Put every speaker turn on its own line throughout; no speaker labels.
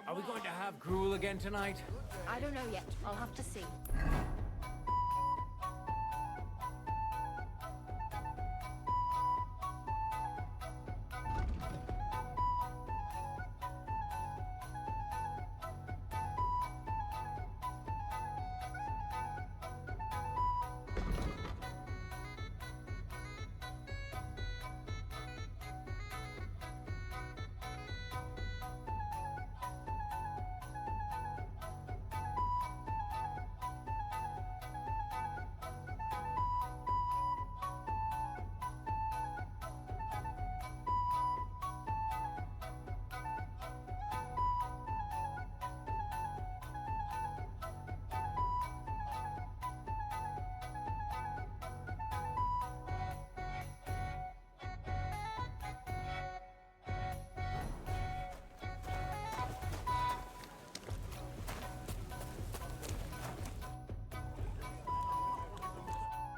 Are we going to have gruel again tonight?
I don't know yet. I'll have to see.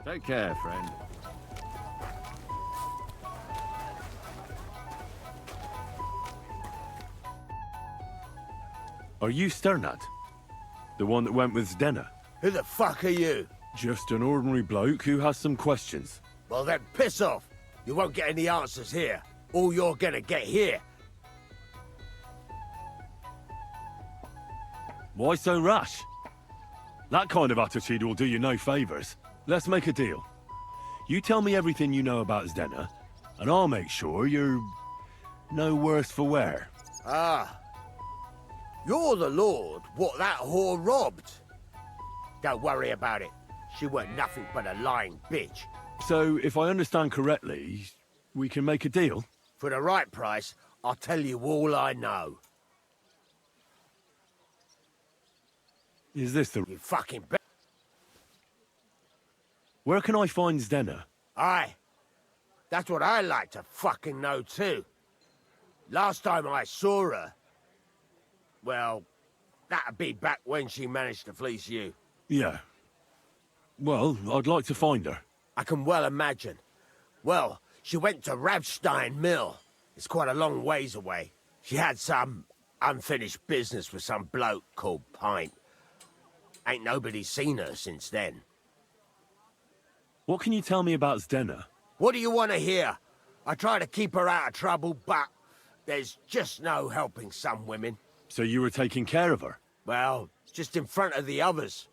Take care, friend. Are you Sternat? The one that went with Zdenna?
Who the fuck are you?
Just an ordinary bloke who has some questions.
Well then, piss off. You won't get any answers here. All you're gonna get here.
Why so rash? That kind of attitude will do you no favors. Let's make a deal. You tell me everything you know about Zdenna, and I'll make sure you're no worse for wear.
Ah. You're the lord what that whore robbed. Don't worry about it. She weren't nothing but a lying bitch.
So, if I understand correctly, we can make a deal?
For the right price, I'll tell you all I know.
Is this the...
You fucking
Where can I find Zdenna?
Aye. That's what I like to fucking know too. Last time I saw her... Well, that'd be back when she managed to fleece you.
Yeah. Well, I'd like to find her.
I can well imagine. Well, she went to Ravstein Mill. It's quite a long ways away. She had some unfinished business with some bloke called Pint. Ain't nobody seen her since then.
What can you tell me about Zdenna?
What do you want to hear? I try to keep her out of trouble, but there's just no helping some women.
So you were taking care of her?
Well, just in front of the others.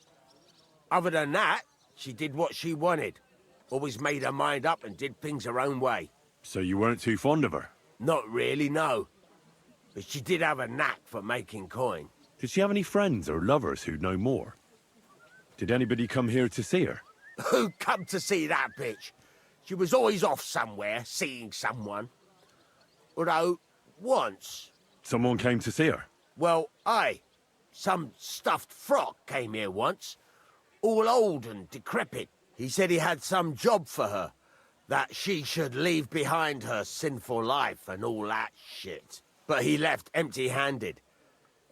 Other than that, she did what she wanted. Always made her mind up and did things her own way.
So you weren't too fond of her?
Not really, no. But she did have a knack for making coin.
Did she have any friends or lovers who'd know more? Did anybody come here to see her?
Who come to see that bitch? She was always off somewhere, seeing someone. Although, once...
Someone came to see her?
Well, aye. Some stuffed frock came here once. All old and decrepit. He said he had some job for her. That she should leave behind her sinful life and all that shit. But he left empty-handed.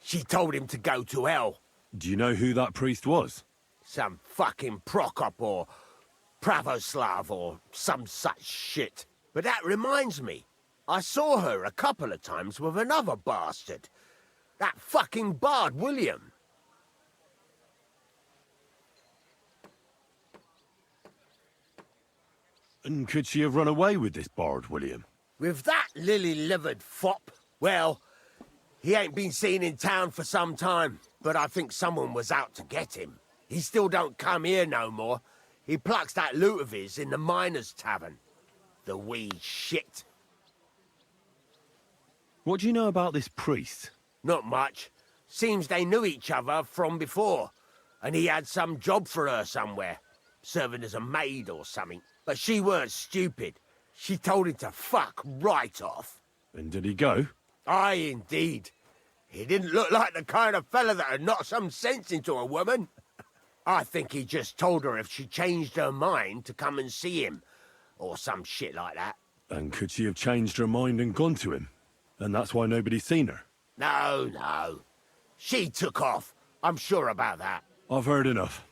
She told him to go to hell.
Do you know who that priest was?
Some fucking Prokop or Pravoslav or some such shit. But that reminds me. I saw her a couple of times with another bastard. That fucking bard, William.
And could she have run away with this bard, William?
With that lily-livered fop? Well, he ain't been seen in town for some time, but I think someone was out to get him. He still don't come here no more. He plucks that loot of his in the miners' tavern. The wee shit.
What do you know about this priest?
Not much. Seems they knew each other from before, and he had some job for her somewhere, serving as a maid or something. But she weren't stupid. She told him to fuck right off.
And did he go?
Aye, indeed. He didn't look like the kind of fella that would knock some sense into a woman. I think he just told her if she changed her mind to come and see him, or some shit like that.
And could she have changed her mind and gone to him? And that's why nobody's seen her?
No, no. She took off. I'm sure about that.
I've heard enough.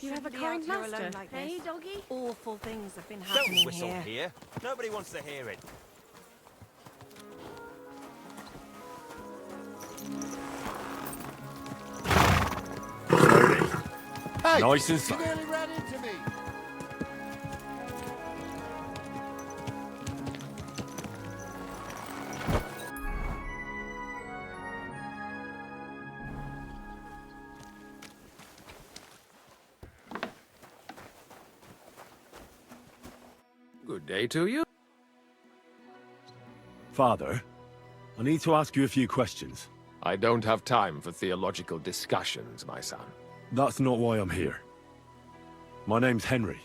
You have a
shouldn't be out
kind
here
master,
alone like
hey,
this.
doggy?
Awful things have been happening
Don't whistle
here.
here. Nobody wants to hear it.
Hey,
Nice and slow.
you nearly ran into me.
Good day to you.
Father, I need to ask you a few questions.
I don't have time for theological discussions, my son.
That's not why I'm here. My name's Henry,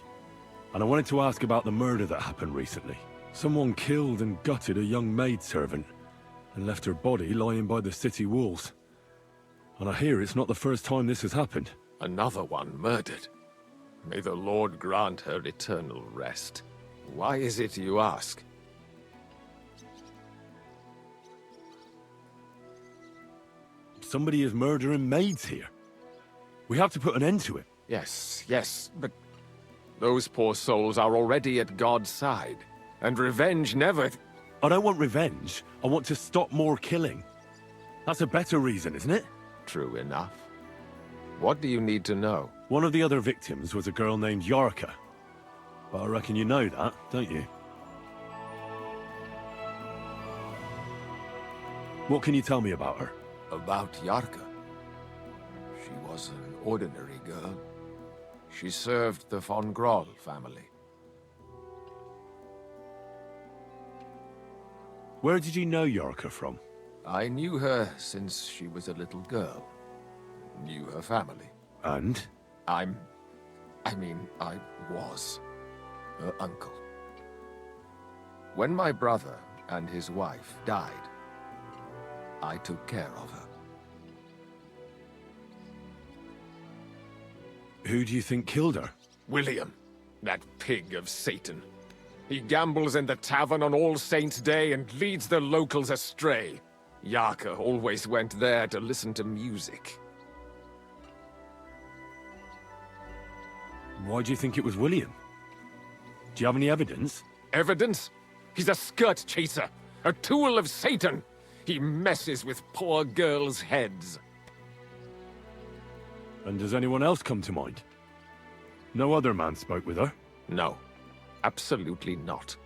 and I wanted to ask about the murder that happened recently. Someone killed and gutted a young maidservant and left her body lying by the city walls. And I hear it's not the first time this has happened.
Another one murdered. May the Lord grant her eternal rest. Why is it you ask?
Somebody is murdering maids here. We have to put an end to it.
Yes, but those poor souls are already at God's side, and revenge never...
I don't want revenge. I want to stop more killing. That's a better reason, isn't it?
True enough. What do you need to know?
One of the other victims was a girl named Yarka. But I reckon you know that, don't you? What can you tell me about her?
About Yarka. She was an ordinary girl. She served the von Groll family.
Where did you know Yarka from?
I knew her since she was a little girl. Knew her family.
And?
I was her uncle. When my brother and his wife died, I took care of her.
Who do you think killed her?
William, that pig of Satan. He gambles in the tavern on All Saints' Day and leads the locals astray. Yarka always went there to listen to music.
Why do you think it was William? Do you have any evidence?
Evidence? He's a skirt chaser, a tool of Satan. He messes with poor girls' heads.
And does anyone else come to mind? No other man spoke with her?
No, absolutely not.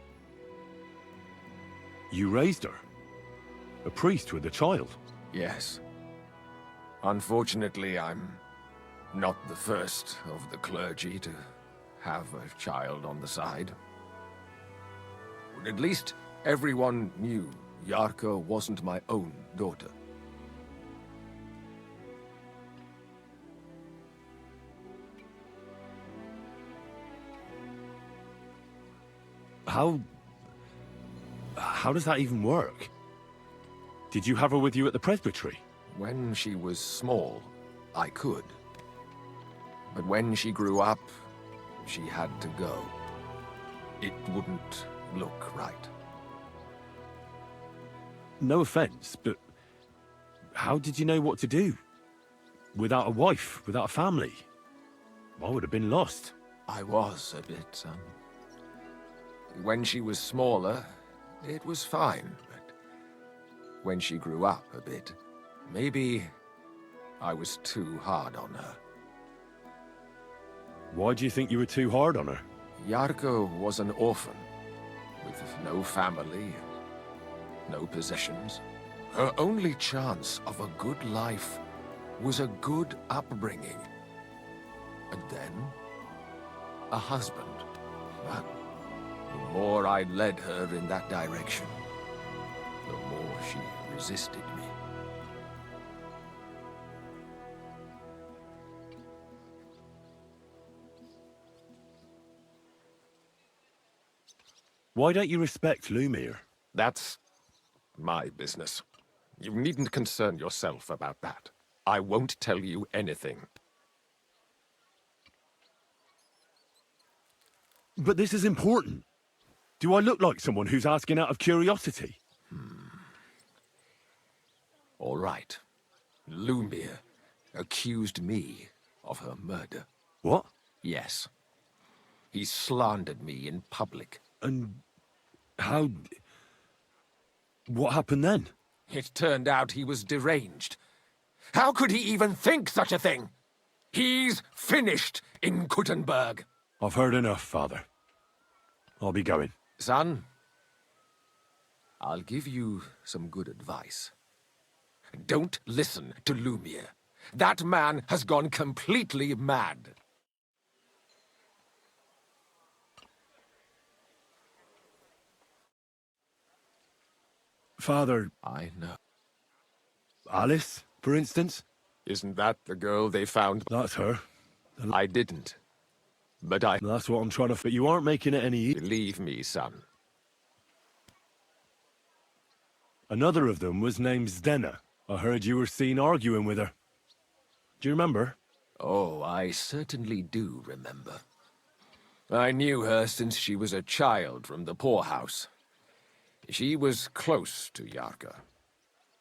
You raised her? A priest with a child?
Yes. Unfortunately, I'm not the first of the clergy to have a child on the side. But at least everyone knew Yarka wasn't my own daughter.
How does that even work? Did you have her with you at the presbytery?
When she was small, I could. But when she grew up, she had to go. It wouldn't look right.
No offense, but how did you know what to do? Without a wife, without a family? I would have been lost.
I was a bit, When she was smaller, it was fine, but when she grew up a bit, maybe I was too hard on her.
Why do you think you were too hard on her?
Yarka was an orphan, with no family and no possessions. Her only chance of a good life was a good upbringing. And then, a husband. But the more I led her in that direction, the more she resisted me.
Why don't you respect Lumiere?
That's my business. You needn't concern yourself about that. I won't tell you anything.
But this is important. Do I look like someone who's asking out of curiosity?
All right. Lumiere accused me of her murder.
What?
Yes. He slandered me in public.
And how... What happened then?
It turned out he was deranged. How could he even think such a thing? He's finished in Kuttenberg.
I've heard enough, Father. I'll be going.
Son, I'll give you some good advice. Don't listen to Lumiere. That man has gone completely mad.
Father,
I know.
Alice, for instance?
Isn't that the girl they found?
That's her.
I didn't. But I...
That's what I'm trying to... But you aren't making it any easier.
Believe me, son.
Another of them was named Zdenna. I heard you were seen arguing with her. Do you remember?
Oh, I certainly do remember. I knew her since she was a child from the poorhouse. She was close to Yarka.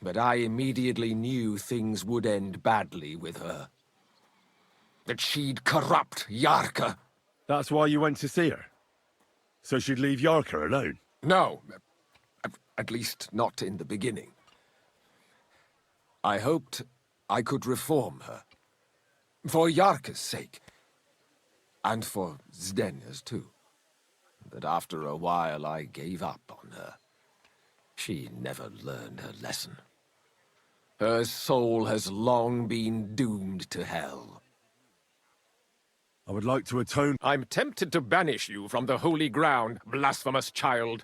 But I immediately knew things would end badly with her. That she'd corrupt Yarka.
That's why you went to see her? So she'd leave Yarka alone?
No. At least not in the beginning. I hoped I could reform her. For Yarka's sake. And for Zdenna's too. But after a while I gave up on her. She never learned her lesson. Her soul has long been doomed to hell.
I would like to atone...
I'm tempted to banish you from the holy ground, blasphemous child.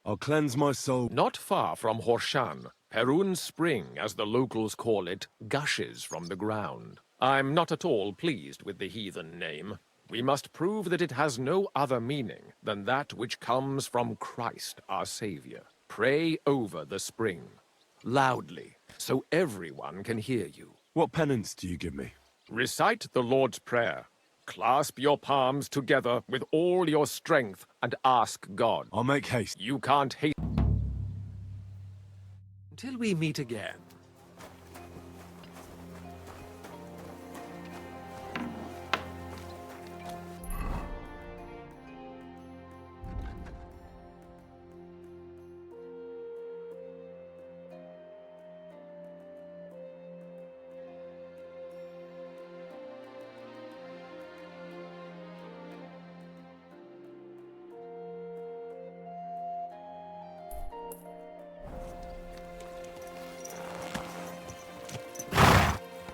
I'll cleanse my soul.
Not far from Horshan, Perun Spring, as the locals call it, gushes from the ground. I'm not at all pleased with the heathen name. We must prove that it has no other meaning than that which comes from Christ, our Savior. Pray over the spring, loudly, so everyone can hear you.
What penance do you give me?
Recite the Lord's Prayer. Clasp your palms together with all your strength and ask God.
I'll make haste.
You can't hate... Until we meet again.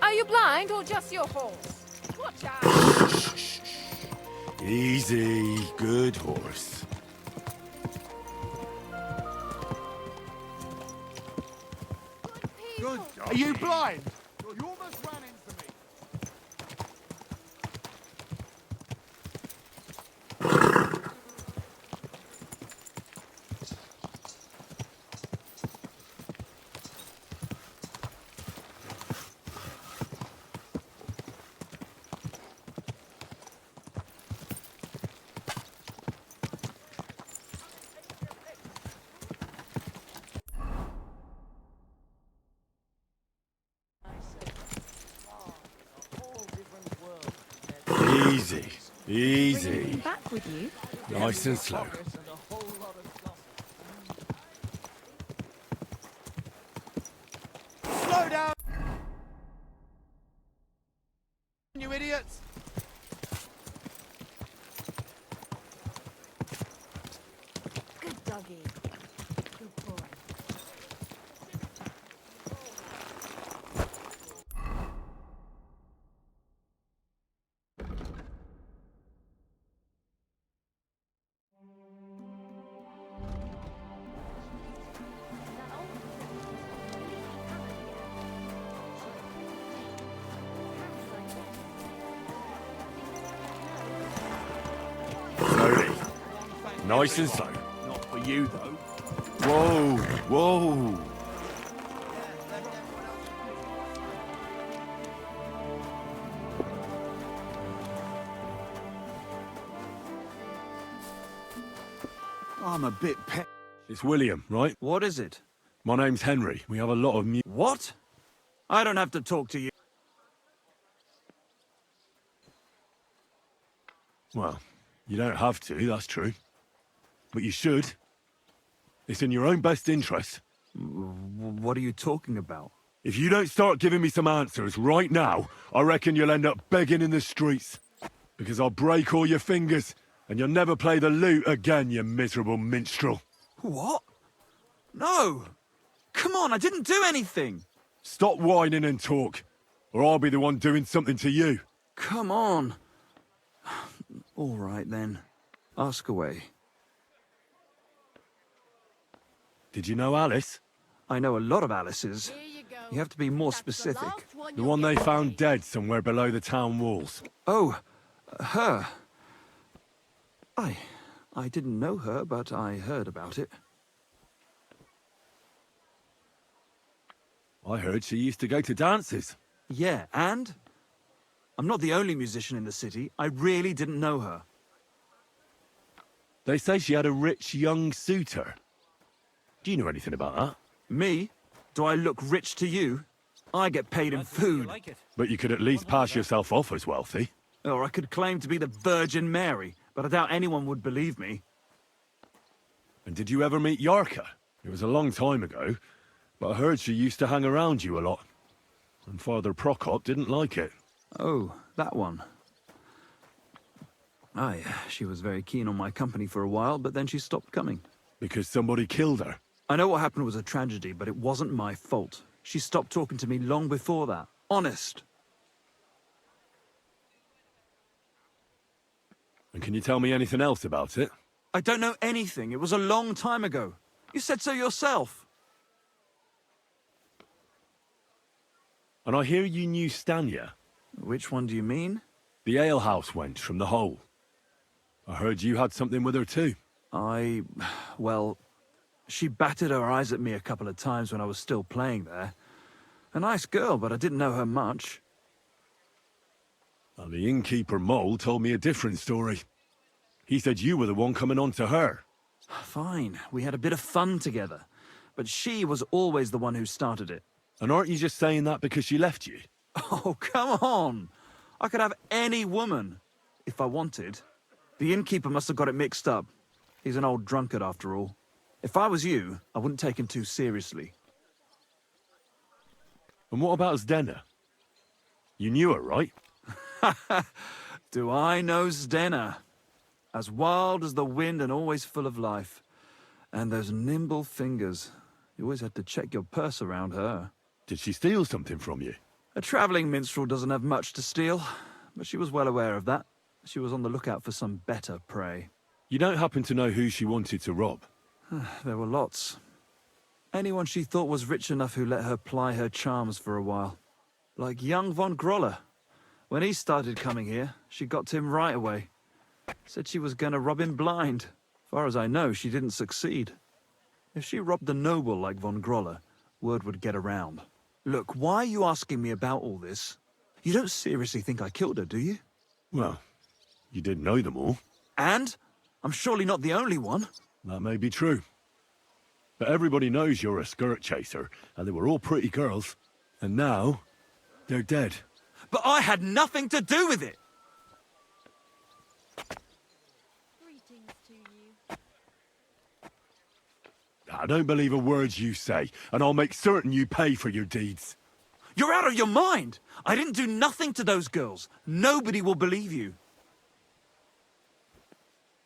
Are you blind or just your horse? Watch out!
Easy. Good horse.
Good.
Are you blind? You almost ran into me.
Easy. Easy.
Back with you.
Nice and slow.
Slow down! You idiots!
Good doggy. Good boy.
Slowly. Nice and slow.
Not for you, though.
Whoa. Whoa.
I'm a bit pet.
It's William, right?
What is it?
My name's Henry. We have a lot of
What? I don't have to talk to you.
Well, you don't have to, that's true. But you should. It's in your own best interest.
What are you talking about?
If you don't start giving me some answers right now, I reckon you'll end up begging in the streets. Because I'll break all your fingers, and you'll never play the lute again, you miserable minstrel.
What? No! Come on, I didn't do anything!
Stop whining and talk, or I'll be the one doing something to you.
Come on. All right, then. Ask away.
Did you know Alice?
I know a lot of Alice's.
Here you go.
You have to be more
That's the
specific.
last one
The
you'll
one they
get
found
today.
dead somewhere below the town walls.
Oh, her. I didn't know her, but I heard about it.
I heard she used to go to dances.
Yeah, and? I'm not the only musician in the city. I really didn't know her.
They say she had a rich young suitor. Do you know anything about that?
Me? Do I look rich to you? I get paid in food.
Like it.
But you could at least pass yourself off as wealthy.
Or I could claim to be the Virgin Mary, but I doubt anyone would believe me.
And did you ever meet Yarka? It was a long time ago, but I heard she used to hang around you a lot. And Father Prokop didn't like it.
Oh, that one. Aye, she was very keen on my company for a while, but then she stopped coming.
Because somebody killed her.
I know what happened was a tragedy, but it wasn't my fault. She stopped talking to me long before that. Honest.
And can you tell me anything else about it?
I don't know anything. It was a long time ago. You said so yourself.
And I hear you knew Stanya,
Which one do you mean?
the alehouse wench from the hole. I heard you had something with her too.
Well, she batted her eyes at me a couple of times when I was still playing there. A nice girl, but I didn't know her much.
And the innkeeper Mole told me a different story. He said you were the one coming on to her.
Fine, we had a bit of fun together. But she was always the one who started it.
And aren't you just saying that because she left you?
Oh, come on! I could have any woman, if I wanted. The innkeeper must have got it mixed up. He's an old drunkard after all. If I was you, I wouldn't take him too seriously.
And what about Zdena? You knew her, right?
Do I know Zdena? As wild as the wind and always full of life. And those nimble fingers. You always had to check your purse around her.
Did she steal something from you?
A travelling minstrel doesn't have much to steal, but she was well aware of that. She was on the lookout for some better prey.
You don't happen to know who she wanted to rob?
There were lots. Anyone she thought was rich enough who let her ply her charms for a while. Like young von Groller. When he started coming here, she got to him right away. Said she was going to rob him blind. Far as I know, she didn't succeed. If she robbed a noble like von Groller, word would get around. Look, why are you asking me about all this? You don't seriously think I killed her, do you?
Well, you did know them all.
And? I'm surely not the only one.
That may be true. But everybody knows you're a skirt chaser, and they were all pretty girls. And now, they're dead.
But I had nothing to do with it!
Greetings to you.
I don't believe a word you say, and I'll make certain you pay for your deeds.
You're out of your mind! I didn't do nothing to those girls. Nobody will believe you.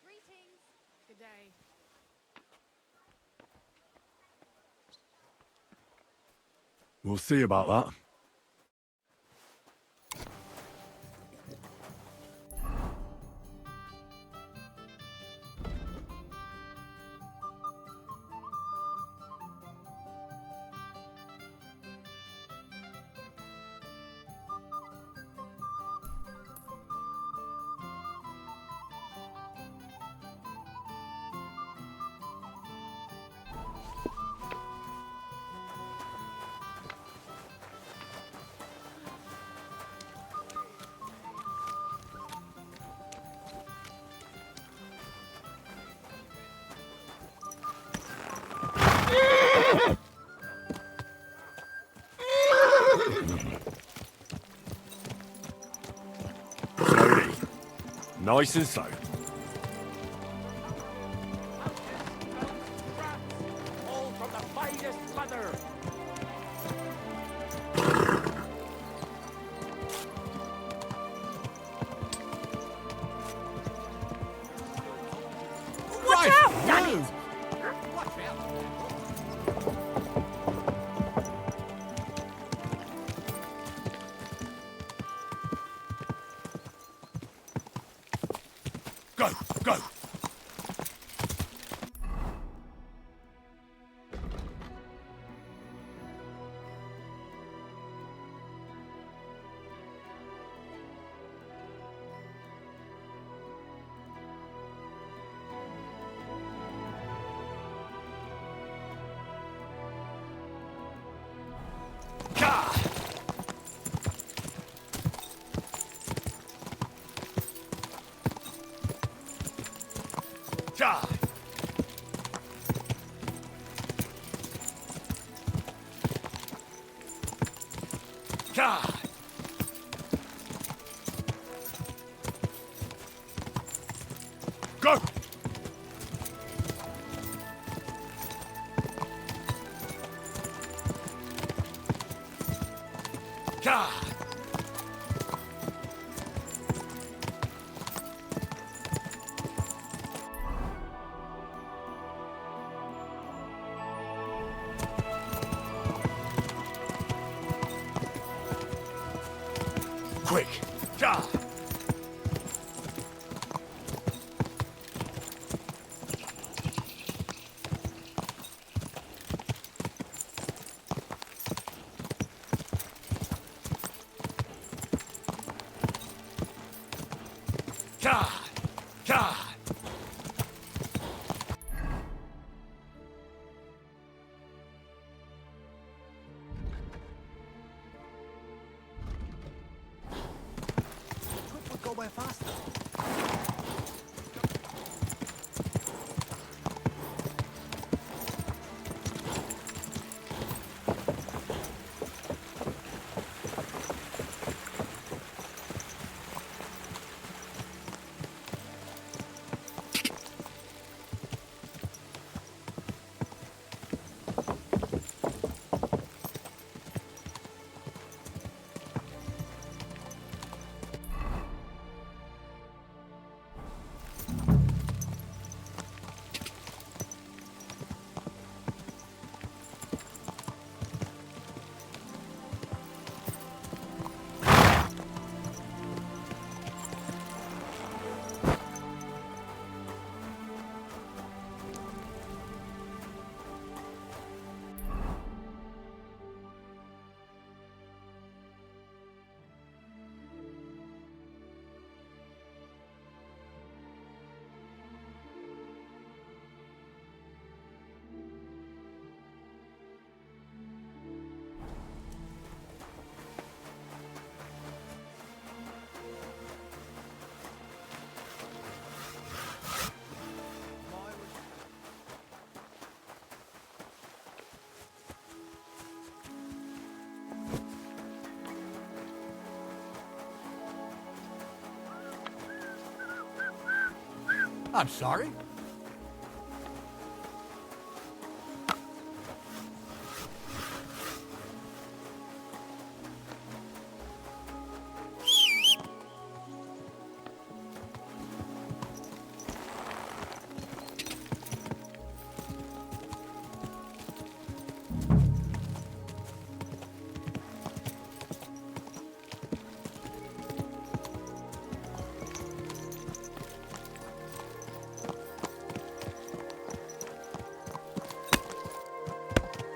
Greetings. Good day.
We'll see about that. Nice and so.
All from the finest leather.
Watch out, damn it!
Go, go! Ja! Ja! Go! Ja! Quick! Ja! Ja! Ja!
Go way faster. I'm sorry.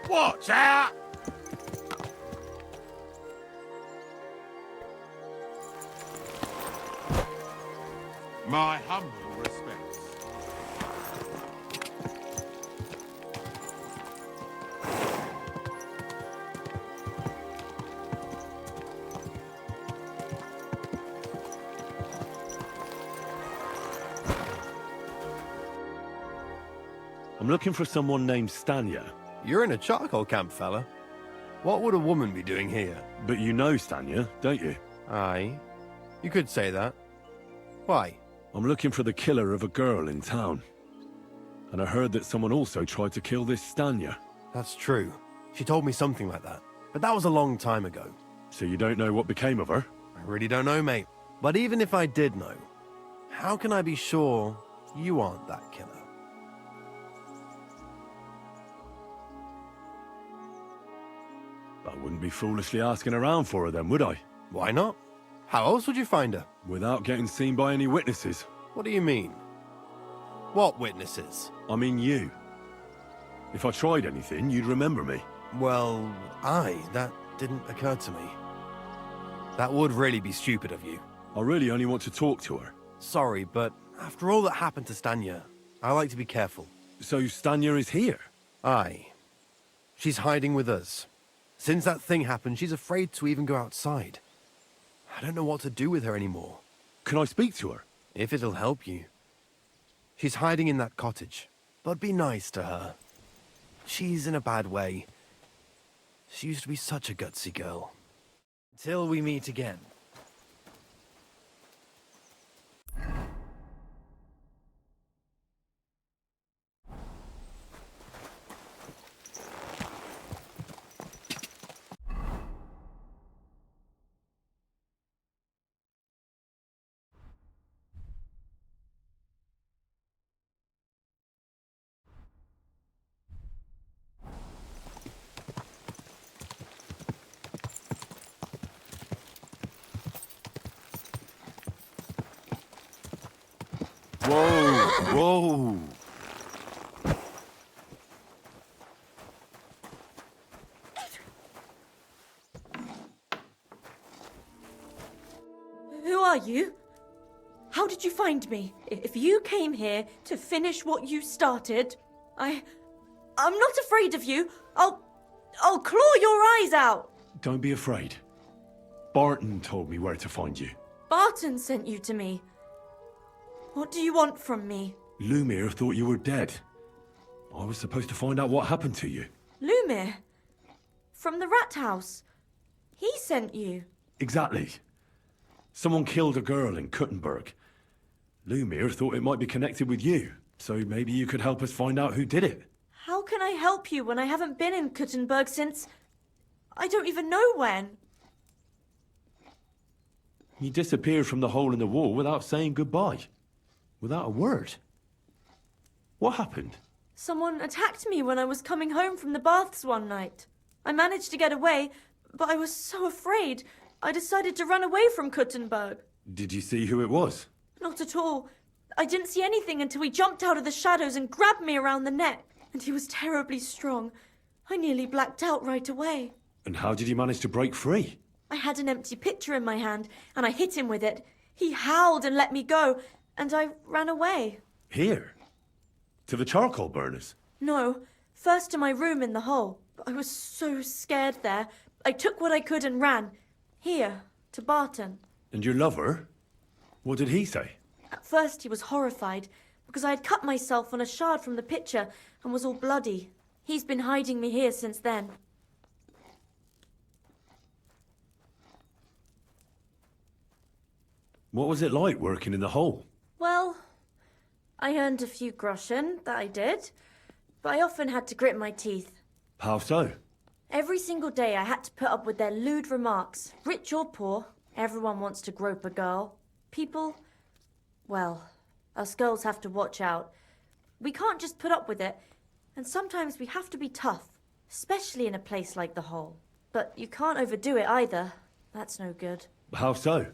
Watch out!
My humble respects.
I'm looking for someone named Stanya.
You're in a charcoal camp, fella. What would a woman be doing here?
But you know Stanya, don't you?
Aye. You could say that. Why?
I'm looking for the killer of a girl in town. And I heard that someone also tried to kill this Stanya.
That's true. She told me something like that. But that was a long time ago.
So you don't know what became of her?
I really don't know, mate. But even if I did know, how can I be sure you aren't that killer?
I wouldn't be foolishly asking around for her then, would I?
Why not? How else would you find her?
Without getting seen by any witnesses.
What do you mean? What witnesses?
I mean you. If I tried anything, you'd remember me.
Well, that didn't occur to me. That would really be stupid of you.
I really only want to talk to her.
Sorry, but after all that happened to Stanya, I like to be careful.
So Stanya is here?
Aye. She's hiding with us. Since that thing happened, she's afraid to even go outside. I don't know what to do with her anymore.
Can I speak to her?
If it'll help you. She's hiding in that cottage, but be nice to her. She's in a bad way. She used to be such a gutsy girl. Till we meet again.
Whoa, whoa.
Who are you? How did you find me? If you came here to finish what you started, I'm not afraid of you. I'll claw your eyes out.
Don't be afraid. Barton told me where to find you.
Barton sent you to me. What do you want from me?
Lumir thought you were dead. I was supposed to find out what happened to you.
Lumir? From the rat house? He sent you?
Exactly. Someone killed a girl in Kuttenberg. Lumir thought it might be connected with you, so maybe you could help us find out who did it.
How can I help you when I haven't been in Kuttenberg since... I don't even know when.
You disappeared from the hole in the wall without saying goodbye. Without a word. What happened?
Someone attacked me when I was coming home from the baths one night. I managed to get away, but I was so afraid, I decided to run away from Kuttenberg.
Did you see who it was?
Not at all. I didn't see anything until he jumped out of the shadows and grabbed me around the neck. And he was terribly strong. I nearly blacked out right away.
And how did you manage to break free?
I had an empty pitcher in my hand, and I hit him with it. He howled and let me go, and I ran away.
Here? To the charcoal burners?
No, first to my room in the hole. I was so scared there. I took what I could and ran. Here, to Barton.
And your lover? What did he say?
At first he was horrified, because I had cut myself on a shard from the pitcher and was all bloody. He's been hiding me here since then.
What was it like working in the hole?
Well, I earned a few groschen, that I did, but I often had to grit my teeth.
How so?
Every single day I had to put up with their lewd remarks. Rich or poor, everyone wants to grope a girl. People, well, us girls have to watch out. We can't just put up with it, and sometimes we have to be tough, especially in a place like the hole. But you can't overdo it either. That's no good.
How so?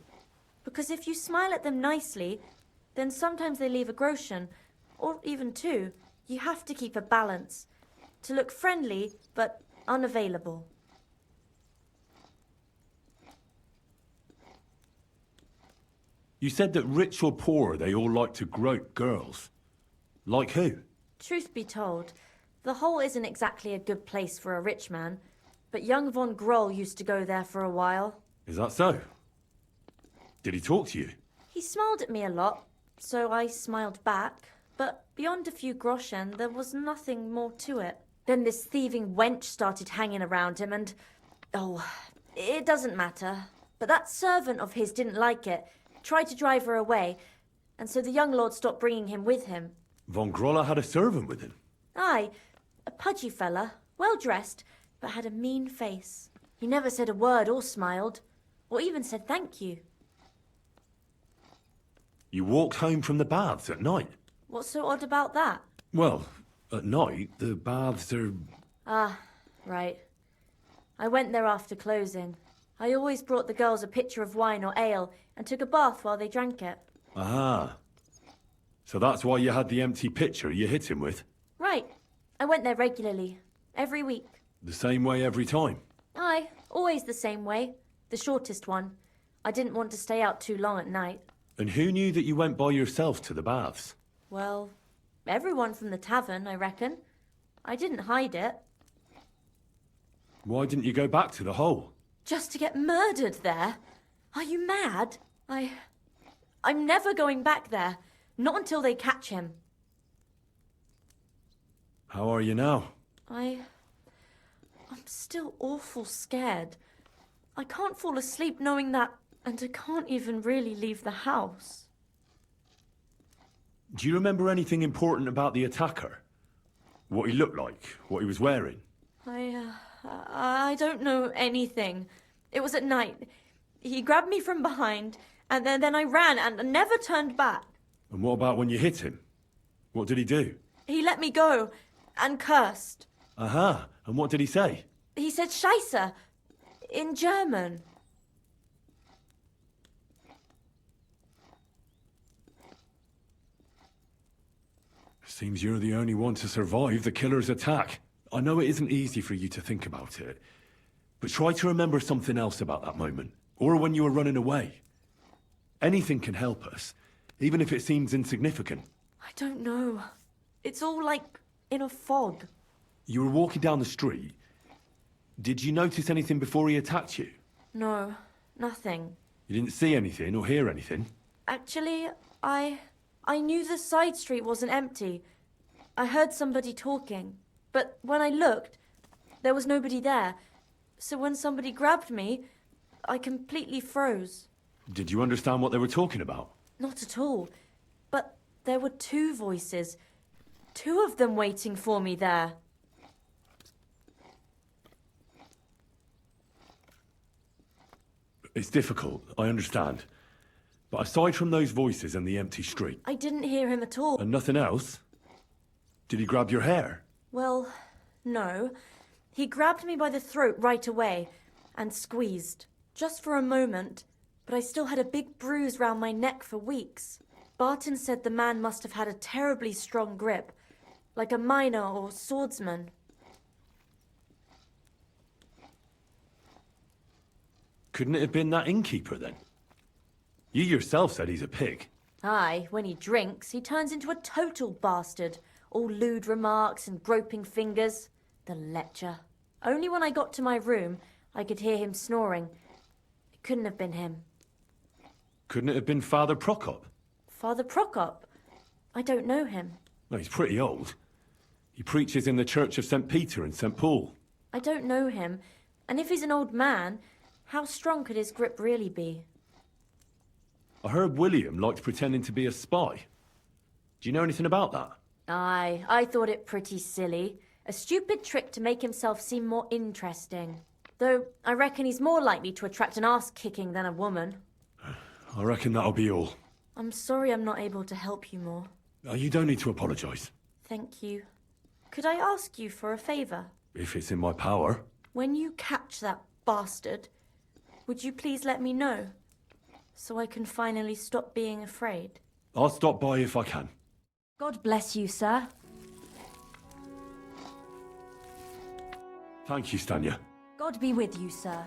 Because if you smile at them nicely, then sometimes they leave a groschen, or even two. You have to keep a balance. To look friendly, but unavailable.
You said that rich or poor, they all like to grope girls. Like who?
Truth be told, the hole isn't exactly a good place for a rich man, but young von Groll used to go there for a while.
Is that so? Did he talk to you?
He smiled at me a lot, so I smiled back, but beyond a few groschen, there was nothing more to it. Then this thieving wench started hanging around him and... oh, it doesn't matter. But that servant of his didn't like it, tried to drive her away, and so the young lord stopped bringing him with him.
Von Grolla had a servant with him.
Aye, a pudgy fella, well dressed, but had a mean face. He never said a word or smiled, or even said thank you.
You walked home from the baths at night?
What's so odd about that?
Well, at night, the baths are...
Ah, right. I went there after closing. I always brought the girls a pitcher of wine or ale and took a bath while they drank it.
Aha. So that's why you had the empty pitcher you hit him with?
Right. I went there regularly, every week.
The same way every time?
Aye, always the same way. The shortest one. I didn't want to stay out too long at night.
And who knew that you went by yourself to the baths?
Well, everyone from the tavern, I reckon. I didn't hide it.
Why didn't you go back to the hole?
Just to get murdered there? Are you mad? I'm never going back there. Not until they catch him.
How are you now?
I'm still awful scared. I can't fall asleep knowing that, and I can't even really leave the house.
Do you remember anything important about the attacker? What he looked like? What he was wearing?
I don't know anything. It was at night. He grabbed me from behind, and then I ran and never turned back.
And what about when you hit him? What did he do?
He let me go and cursed.
Aha. And what did he say?
He said Scheisse in German.
Seems you're the only one to survive the killer's attack. I know it isn't easy for you to think about it, but try to remember something else about that moment, or when you were running away. Anything can help us, even if it seems insignificant.
I don't know. It's all like in a fog.
You were walking down the street. Did you notice anything before he attacked you?
No, nothing.
You didn't see anything or hear anything?
Actually, I knew the side street wasn't empty. I heard somebody talking, but when I looked, there was nobody there. So when somebody grabbed me, I completely froze.
Did you understand what they were talking about?
Not at all. But there were two voices. Two of them waiting for me there.
It's difficult, I understand. But aside from those voices and the empty street...
I didn't hear him at all.
And nothing else? Did he grab your hair?
Well, no. He grabbed me by the throat right away and squeezed. Just for a moment, but I still had a big bruise round my neck for weeks. Barton said the man must have had a terribly strong grip, like a miner or swordsman.
Couldn't it have been that innkeeper, then? You yourself said he's a pig.
Aye, when he drinks, he turns into a total bastard. All lewd remarks and groping fingers. The lecher. Only when I got to my room, I could hear him snoring. It couldn't have been him.
Couldn't it have been Father Prokop?
Father Prokop? I don't know him.
Well, he's pretty old. He preaches in the Church of St. Peter and St. Paul.
I don't know him. And if he's an old man, how strong could his grip really be?
I heard William liked pretending to be a spy. Do you know anything about that?
Aye, I thought it pretty silly. A stupid trick to make himself seem more interesting. Though, I reckon he's more likely to attract an arse-kicking than a woman.
I reckon that'll be all.
I'm sorry I'm not able to help you more.
You don't need to apologise.
Thank you. Could I ask you for a favour?
If it's in my power.
When you catch that bastard, would you please let me know? So I can finally stop being afraid.
I'll stop by if I can.
God bless you, sir.
Thank you, Stanya.
God be with you, sir.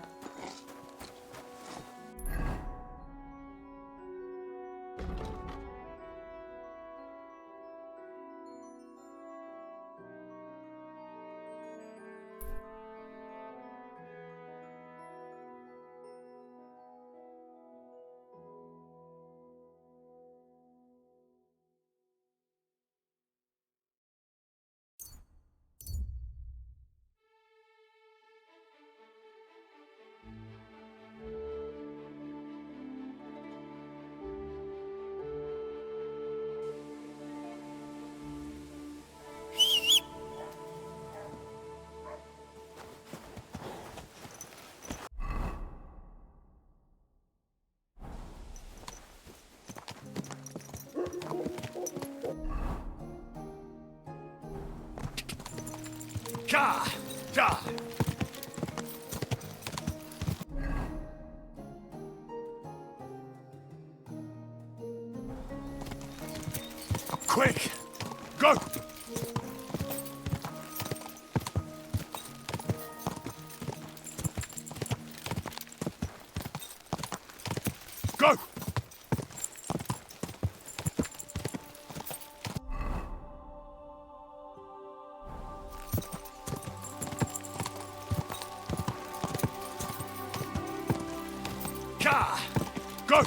Gah! Gah! Quick! Go! Go! Ka! Go!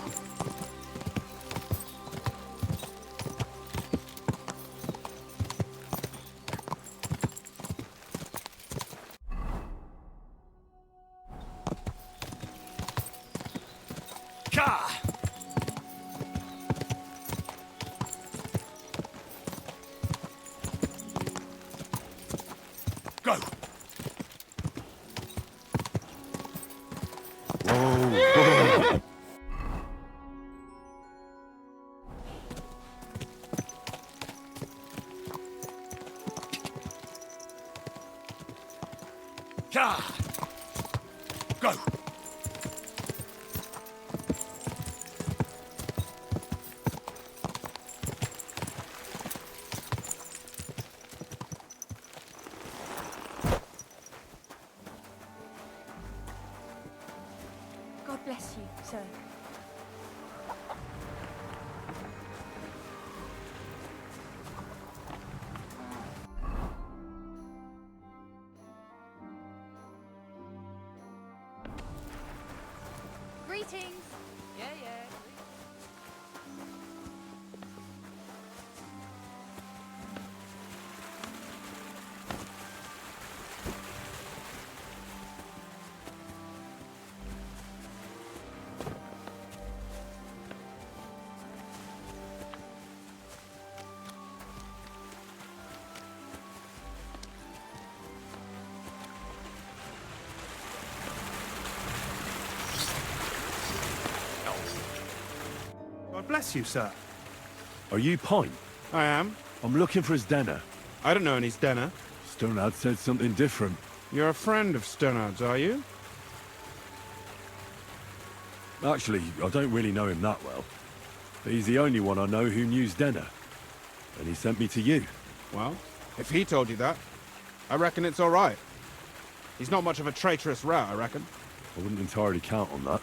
Ka! Go! Whoa. Ka! Go!
God bless you, sir. Greetings.
Yeah, yeah.
God bless you, sir.
Are you Pine?
I am.
I'm looking for his Denner.
I don't know any Stenner.
Stonehad said something different.
You're a friend of Stonard's, are you?
Actually, I don't really know him that well. But he's the only one I know who knew Denner. And he sent me to you.
Well, if he told you that, I reckon it's all right. He's not much of a traitorous rat, I reckon.
I wouldn't entirely count on that.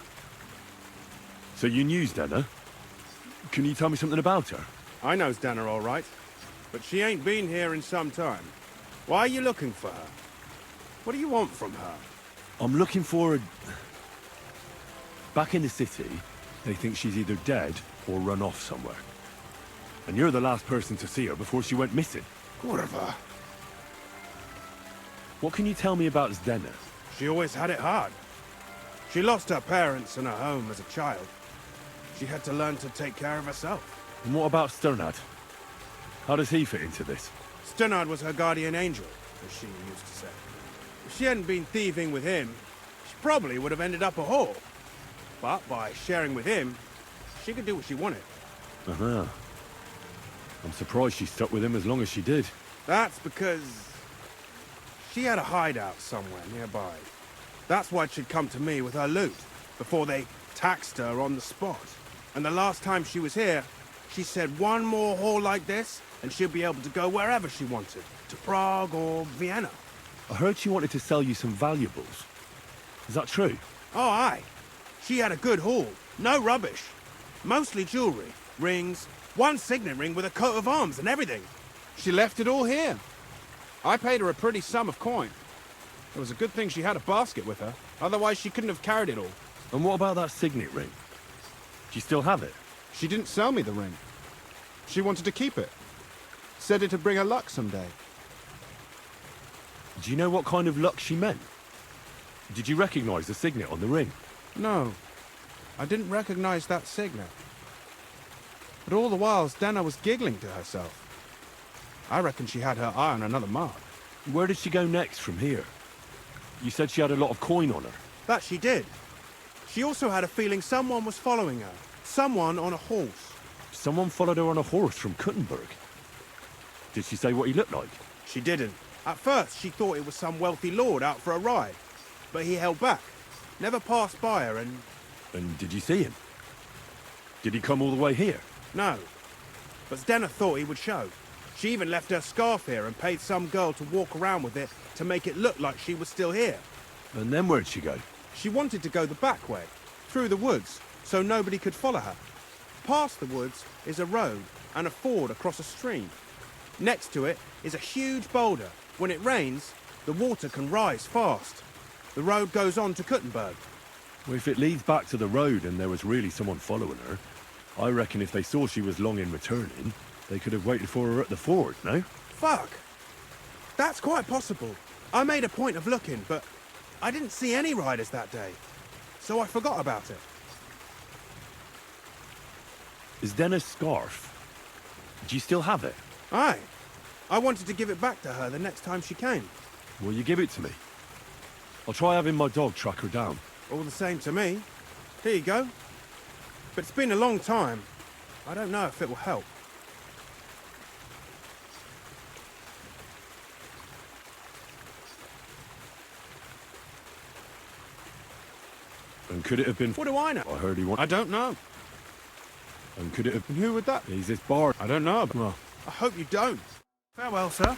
So you knew Denner? Can you tell me something about her?
I know Stenner all right, but she ain't been here in some time. Why are you looking for her? What do you want from her?
I'm looking for a... Back in the city, they think she's either dead or run off somewhere. And you're the last person to see her before she went missing.
Kurva.
What can you tell me about Denner?
She always had it hard. She lost her parents and her home as a child. She had to learn to take care of herself.
And what about Sternad? How does he fit into this?
Sternard was her guardian angel, as she used to say. If she hadn't been thieving with him, she probably would have ended up a whore. But by sharing with him, she could do what she wanted.
Uh-huh. I'm surprised she stuck with him as long as she did.
That's because she had a hideout somewhere nearby. That's why she'd come to me with her loot, before they taxed her on the spot. And the last time she was here, she said one more haul like this, and she'll be able to go wherever she wanted. To Prague or Vienna.
I heard she wanted to sell you some valuables. Is that true?
Oh, aye. She had a good haul. No rubbish. Mostly jewelry, rings, one signet ring with a coat of arms and everything. She left it all here. I paid her a pretty sum of coin. It was a good thing she had a basket with her. Otherwise, she couldn't have carried it all.
And what about that signet ring? Do you still have it?
She didn't sell me the ring. She wanted to keep it. Said it'd bring her luck someday.
Do you know what kind of luck she meant? Did you recognize the signet on the ring?
No, I didn't recognize that signet. But all the while, Dana was giggling to herself. I reckon she had her eye on another mark.
Where did she go next from here? You said she had a lot of coin on her.
That she did. She also had a feeling someone was following her. Someone on a horse.
Someone followed her on a horse from Kuttenberg. Did she say what he looked like?
She didn't. At first, she thought it was some wealthy lord out for a ride, but he held back. Never passed by her and...
And did you see him? Did he come all the way here?
No. But Zdenna thought he would show. She even left her scarf here and paid some girl to walk around with it to make it look like she was still here.
And then where'd she go?
She wanted to go the back way, through the woods, so nobody could follow her. Past the woods is a road and a ford across a stream. Next to it is a huge boulder. When it rains, the water can rise fast. The road goes on to Kuttenberg.
Well, if it leads back to the road and there was really someone following her, I reckon if they saw she was long in returning, they could have waited for her at the ford, no?
Fuck! That's quite possible. I made a point of looking, but I didn't see any riders that day, so I forgot about it.
Is Denna's scarf? Do you still have it?
Aye. I wanted to give it back to her the next time she came.
Will you give it to me? I'll try having my dog track her down.
All the same to me. Here you go. But it's been a long time. I don't know if it will help.
And could it have been...
What do I know?
I heard he wanted...
I don't know.
And could it have...
And who would that be?
He's this bar...
I don't know.
Well,
I hope you don't. Farewell, sir.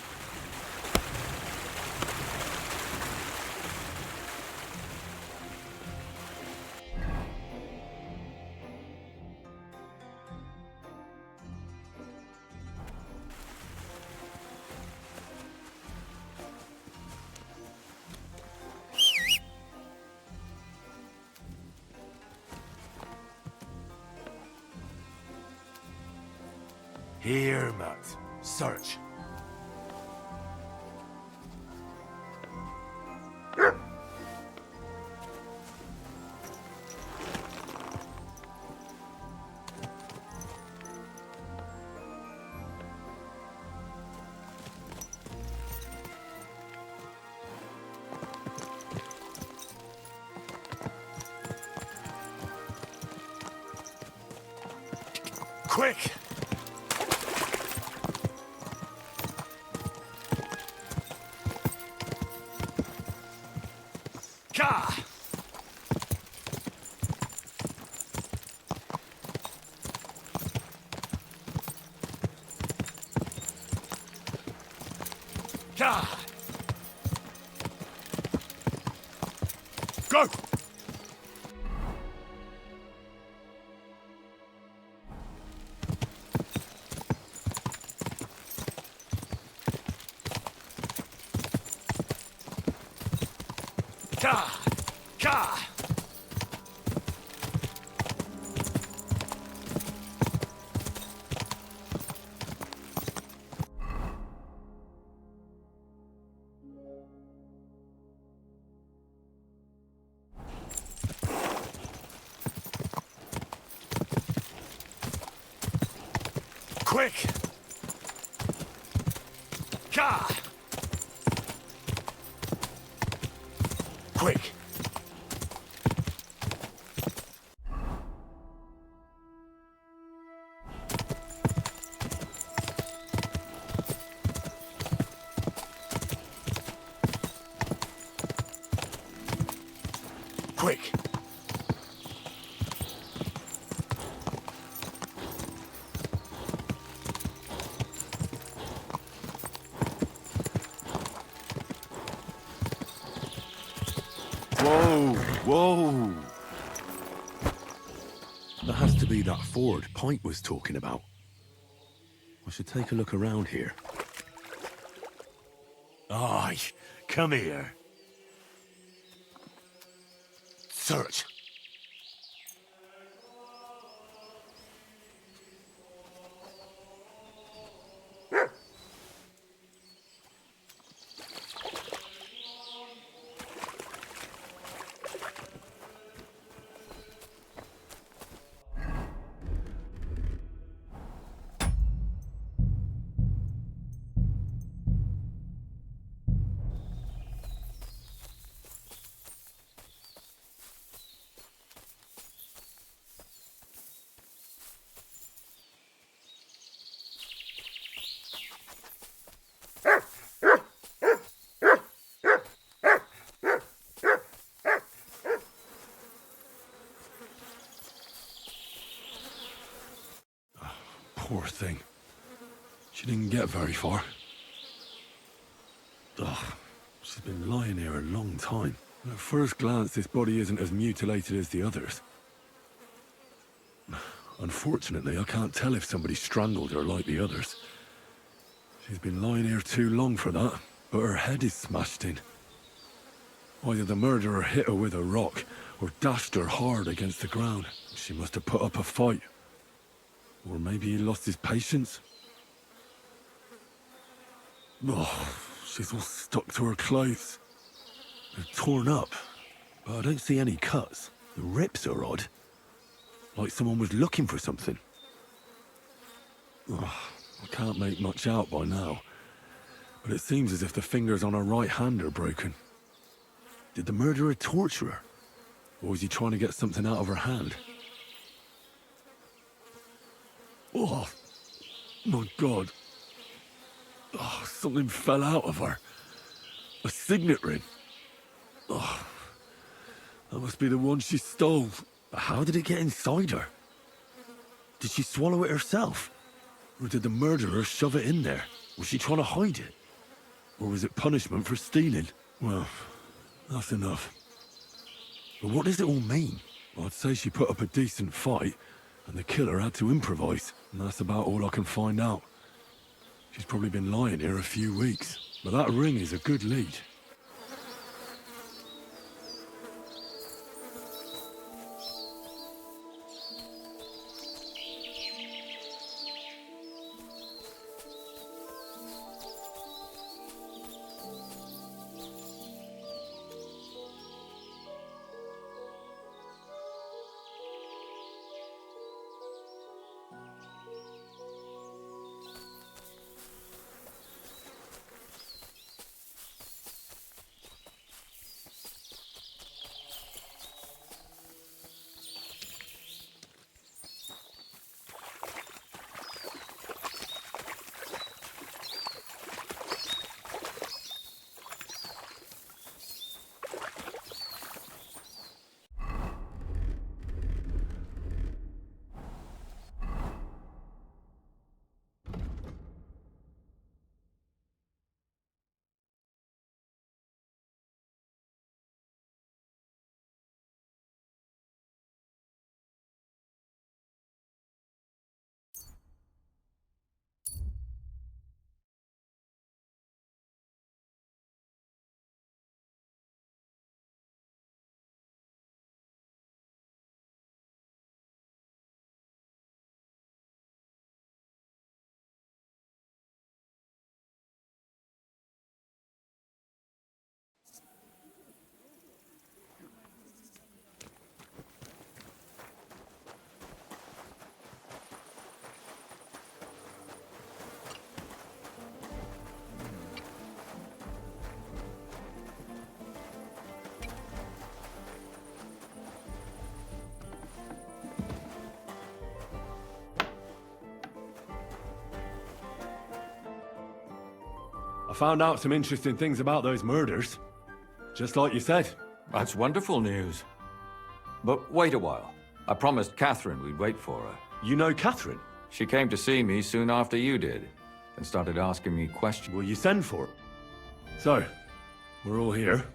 here, Matt. Search. Quick! Ka! Ka! Go! Ka! Ka! Quick! Ka! Quick! Quick! Whoa! Whoa! That has to be that ford Pint was talking about. I should take a look around here. Aye, come here. Search. Poor thing. She didn't get very far. Ugh, she's been lying here a long time. At first glance, this body isn't as mutilated as the others. Unfortunately, I can't tell if somebody strangled her like the others. She's been lying here too long for that, but her head is smashed in. Either the murderer hit her with a rock, or dashed her hard against the ground. She must have put up a fight. Or maybe he lost his patience. Oh, she's all stuck to her clothes. They're torn up, but I don't see any cuts. The rips are odd. Like someone was looking for something. Oh, I can't make much out by now, but it seems as if the fingers on her right hand are broken. Did the murderer torture her? Or was he trying to get something out of her hand? Oh, my God. Oh, something fell out of her. A signet ring. Oh, that must be the one she stole. But how did it get inside her? Did she swallow it herself? Or did the murderer shove it in there? Was she trying to hide it? Or was it punishment for stealing? Well, that's enough. But what does it all mean? I'd say she put up a decent fight, and the killer had to improvise, and that's about all I can find out. She's probably been lying here a few weeks, but that ring is a good lead. I found out some interesting things about those murders. Just like you said.
That's wonderful news. But wait a while. I promised Catherine we'd wait for her.
You know Catherine?
She came to see me soon after you did, and started asking me questions.
Will you send for her? So, we're all here.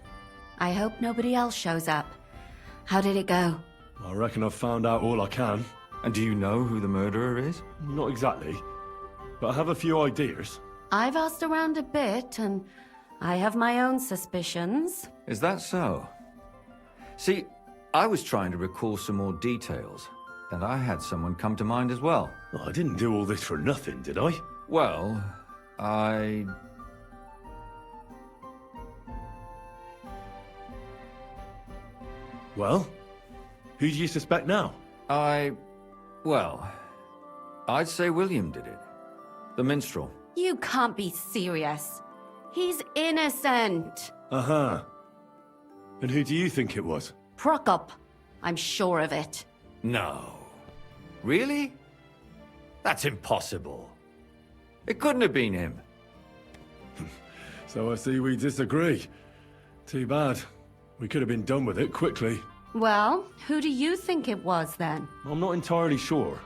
I hope nobody else shows up. How did it go?
I reckon I've found out all I can.
And do you know who the murderer is?
Not exactly, but I have a few ideas.
I've asked around a bit, and I have my own suspicions.
Is that so? See, I was trying to recall some more details, and I had someone come to mind as well.
Oh, I didn't do all this for nothing, did I?
Well,
Well? Who do you suspect now?
Well, I'd say William did it. The minstrel.
You can't be serious. He's innocent.
Uh-huh. And who do you think it was?
Prokop. I'm sure of it.
No. Really? That's impossible.
It couldn't have been him.
So I see we disagree. Too bad. We could have been done with it quickly.
Well, who do you think it was then?
I'm not entirely sure.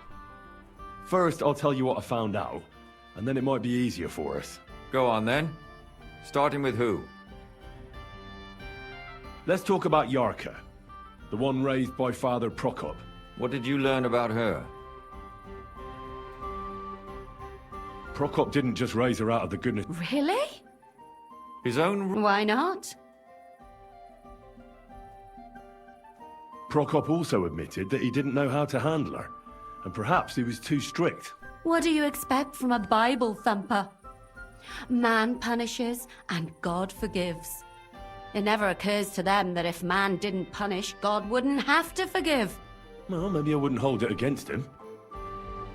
First, I'll tell you what I found out, and then it might be easier for us.
Go on then. Starting with who?
Let's talk about Yarka, the one raised by Father Prokop.
What did you learn about her?
Prokop didn't just raise her out of the goodness...
Really?
His own...
Why not?
Prokop also admitted that he didn't know how to handle her, and perhaps he was too strict.
What do you expect from a Bible thumper? Man punishes and God forgives. It never occurs to them that if man didn't punish, God wouldn't have to forgive.
Well, maybe I wouldn't hold it against him.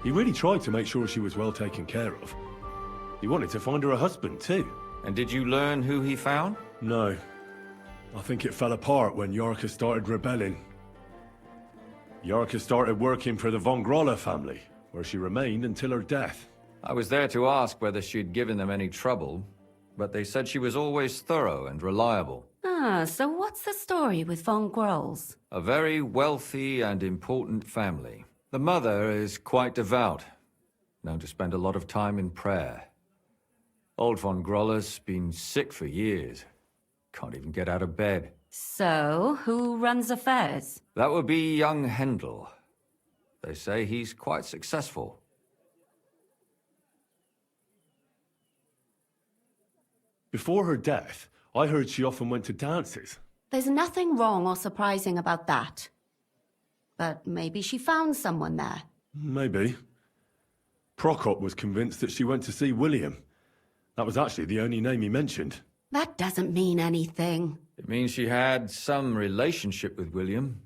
He really tried to make sure she was well taken care of. He wanted to find her a husband, too.
And did you learn who he found?
No. I think it fell apart when Yarka started rebelling. Yarka started working for the von Groller family, where she remained until her death.
I was there to ask whether she'd given them any trouble, but they said she was always thorough and reliable.
Ah, so what's the story with von Grolls?
A very wealthy and important family. The mother is quite devout, known to spend a lot of time in prayer. Old von Groller's been sick for years. Can't even get out of bed.
So, who runs affairs?
That would be young Hendel. They say he's quite successful.
Before her death, I heard she often went to dances.
There's nothing wrong or surprising about that. But maybe she found someone there.
Maybe. Prokop was convinced that she went to see William. That was actually the only name he mentioned.
That doesn't mean anything.
It means she had some relationship with William,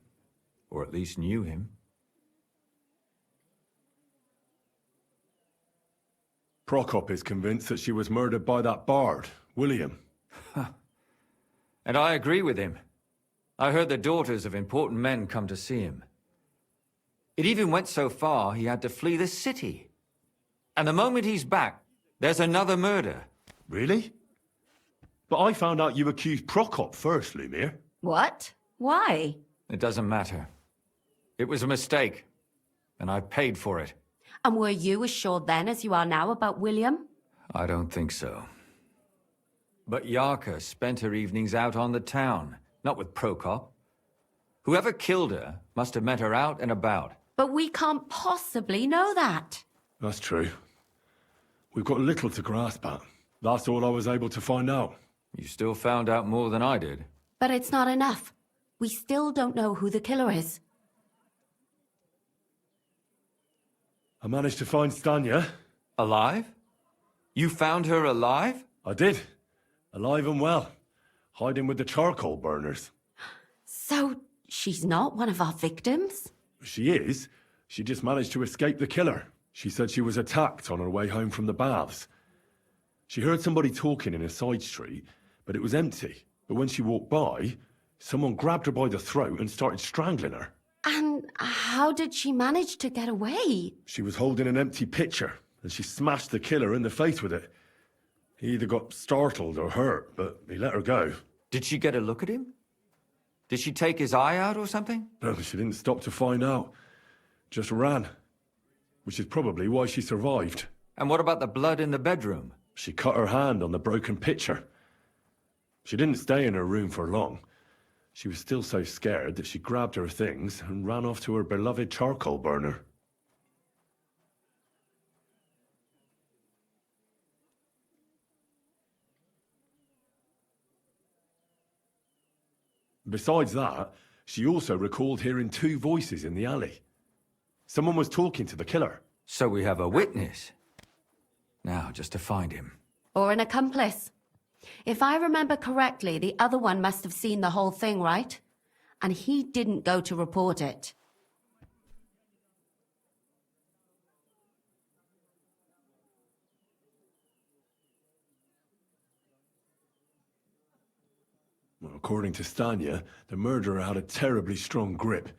or at least knew him.
Prokop is convinced that she was murdered by that bard, William.
And I agree with him. I heard the daughters of important men come to see him. It even went so far he had to flee the city. And the moment he's back, there's another murder.
Really? But I found out you accused Prokop first, Lumir.
What? Why?
It doesn't matter. It was a mistake, and I paid for it.
And were you as sure then as you are now about William?
I don't think so. But Yarka spent her evenings out on the town, not with Prokop. Whoever killed her must have met her out and about.
But we can't possibly know that.
That's true. We've got little to grasp at. That's all I was able to find out.
You still found out more than I did.
But it's not enough. We still don't know who the killer is.
I managed to find Stanya.
Alive? You found her alive?
I did. Alive and well. Hiding with the charcoal burners.
So, she's not one of our victims?
She is. She just managed to escape the killer. She said she was attacked on her way home from the baths. She heard somebody talking in a side street, but it was empty. But when she walked by, someone grabbed her by the throat and started strangling her.
And how did she manage to get away?
She was holding an empty pitcher, and she smashed the killer in the face with it. He either got startled or hurt, but he let her go.
Did she get a look at him? Did she take his eye out or something?
No, she didn't stop to find out. Just ran. Which is probably why she survived.
And what about the blood in the bedroom?
She cut her hand on the broken pitcher. She didn't stay in her room for long. She was still so scared that she grabbed her things and ran off to her beloved charcoal burner. Besides that, she also recalled hearing two voices in the alley. Someone was talking to the killer.
So we have a witness. Now, just to find him.
Or an accomplice. If I remember correctly, the other one must have seen the whole thing, right? And he didn't go to report it.
Well, according to Stanya, the murderer had a terribly strong grip.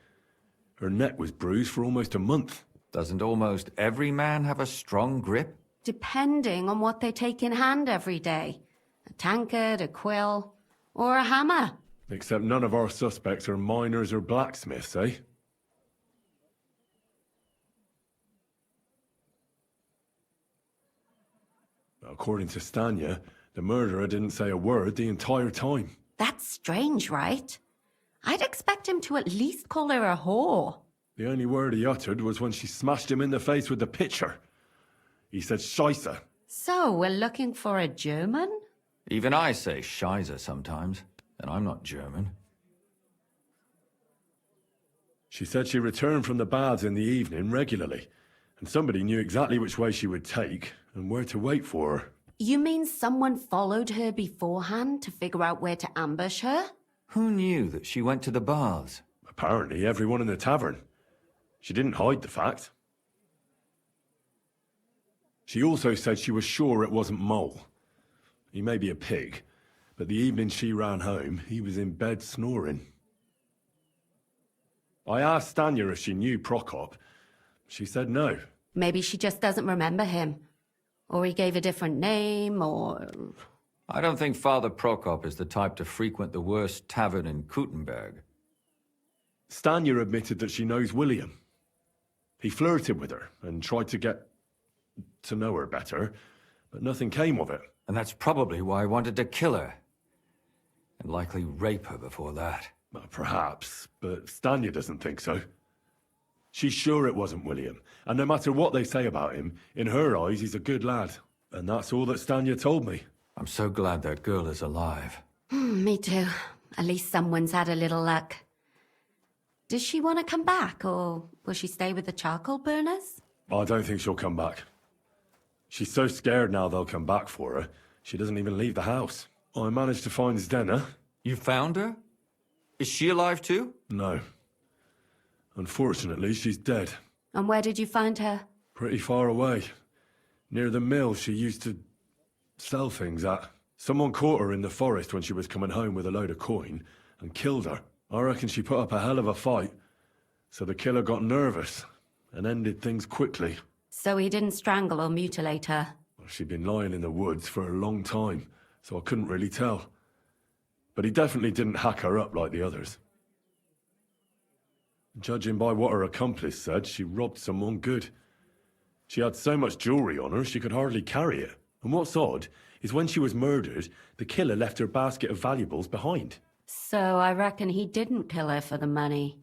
Her neck was bruised for almost a month.
Doesn't almost every man have a strong grip?
Depending on what they take in hand every day. A tankard, a quill, or a hammer.
Except none of our suspects are miners or blacksmiths, eh? According to Stanya, the murderer didn't say a word the entire time.
That's strange, right? I'd expect him to at least call her a whore.
The only word he uttered was when she smashed him in the face with the pitcher. He said Scheisse.
So, we're looking for a German?
Even I say Scheiße sometimes, and I'm not German.
She said she returned from the baths in the evening regularly, and somebody knew exactly which way she would take and where to wait for her.
You mean someone followed her beforehand to figure out where to ambush her?
Who knew that she went to the baths?
Apparently everyone in the tavern. She didn't hide the fact. She also said she was sure it wasn't Mole. He may be a pig, but the evening she ran home, he was in bed snoring. I asked Stanya if she knew Prokop. She said no.
Maybe she just doesn't remember him. Or he gave a different name, or...
I don't think Father Prokop is the type to frequent the worst tavern in Kuttenberg.
Stanya admitted that she knows William. He flirted with her and tried to get to know her better, but nothing came of it.
And that's probably why I wanted to kill her. And likely rape her before that.
Well, perhaps, but Stanya doesn't think so. She's sure it wasn't William, and no matter what they say about him, in her eyes he's a good lad. And that's all that Stanya told me.
I'm so glad that girl is alive.
Me too. At least someone's had a little luck. Does she want to come back, or will she stay with the charcoal burners?
I don't think she'll come back. She's so scared now they'll come back for her, she doesn't even leave the house. I managed to find Zdena.
You found her? Is she alive too?
No. Unfortunately, she's dead.
And where did you find her?
Pretty far away. Near the mill she used to sell things at. Someone caught her in the forest when she was coming home with a load of coin and killed her. I reckon she put up a hell of a fight. So the killer got nervous and ended things quickly.
So he didn't strangle or mutilate her?
She'd been lying in the woods for a long time, so I couldn't really tell. But he definitely didn't hack her up like the others. Judging by what her accomplice said, she robbed someone good. She had so much jewelry on her, she could hardly carry it. And what's odd is when she was murdered, the killer left her basket of valuables behind.
So I reckon he didn't kill her for the money.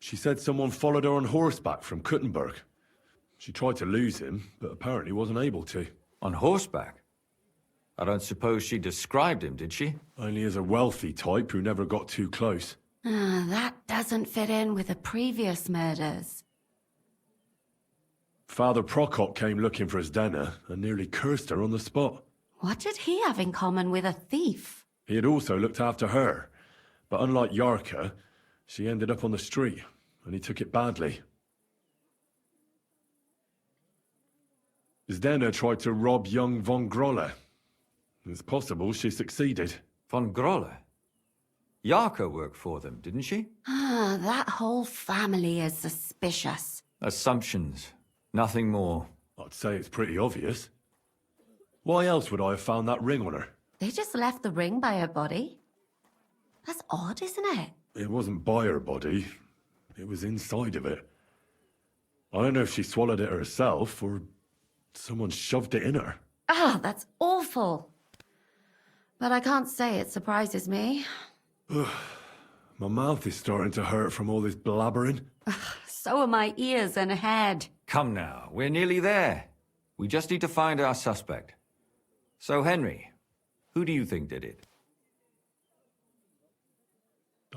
She said someone followed her on horseback from Kuttenberg. She tried to lose him, but apparently wasn't able to.
On horseback? I don't suppose she described him, did she?
Only as a wealthy type who never got too close.
That doesn't fit in with the previous murders.
Father Prokop came looking for Zdena and nearly cursed her on the spot.
What did he have in common with a thief?
He had also looked after her, but unlike Yarka, she ended up on the street, and he took it badly. Zdena tried to rob young von Grolle. It's possible she succeeded.
Von Grolle? Yarka worked for them, didn't she?
That whole family is suspicious.
Assumptions. Nothing more.
I'd say it's pretty obvious. Why else would I have found that ring on her?
They just left the ring by her body? That's odd, isn't it?
It wasn't by her body. It was inside of it. I don't know if she swallowed it herself, or someone shoved it in her.
That's awful. But I can't say it surprises me.
My mouth is starting to hurt from all this blabbering.
So are my ears and head.
Come now, we're nearly there. We just need to find our suspect. So, Henry, who do you think did it?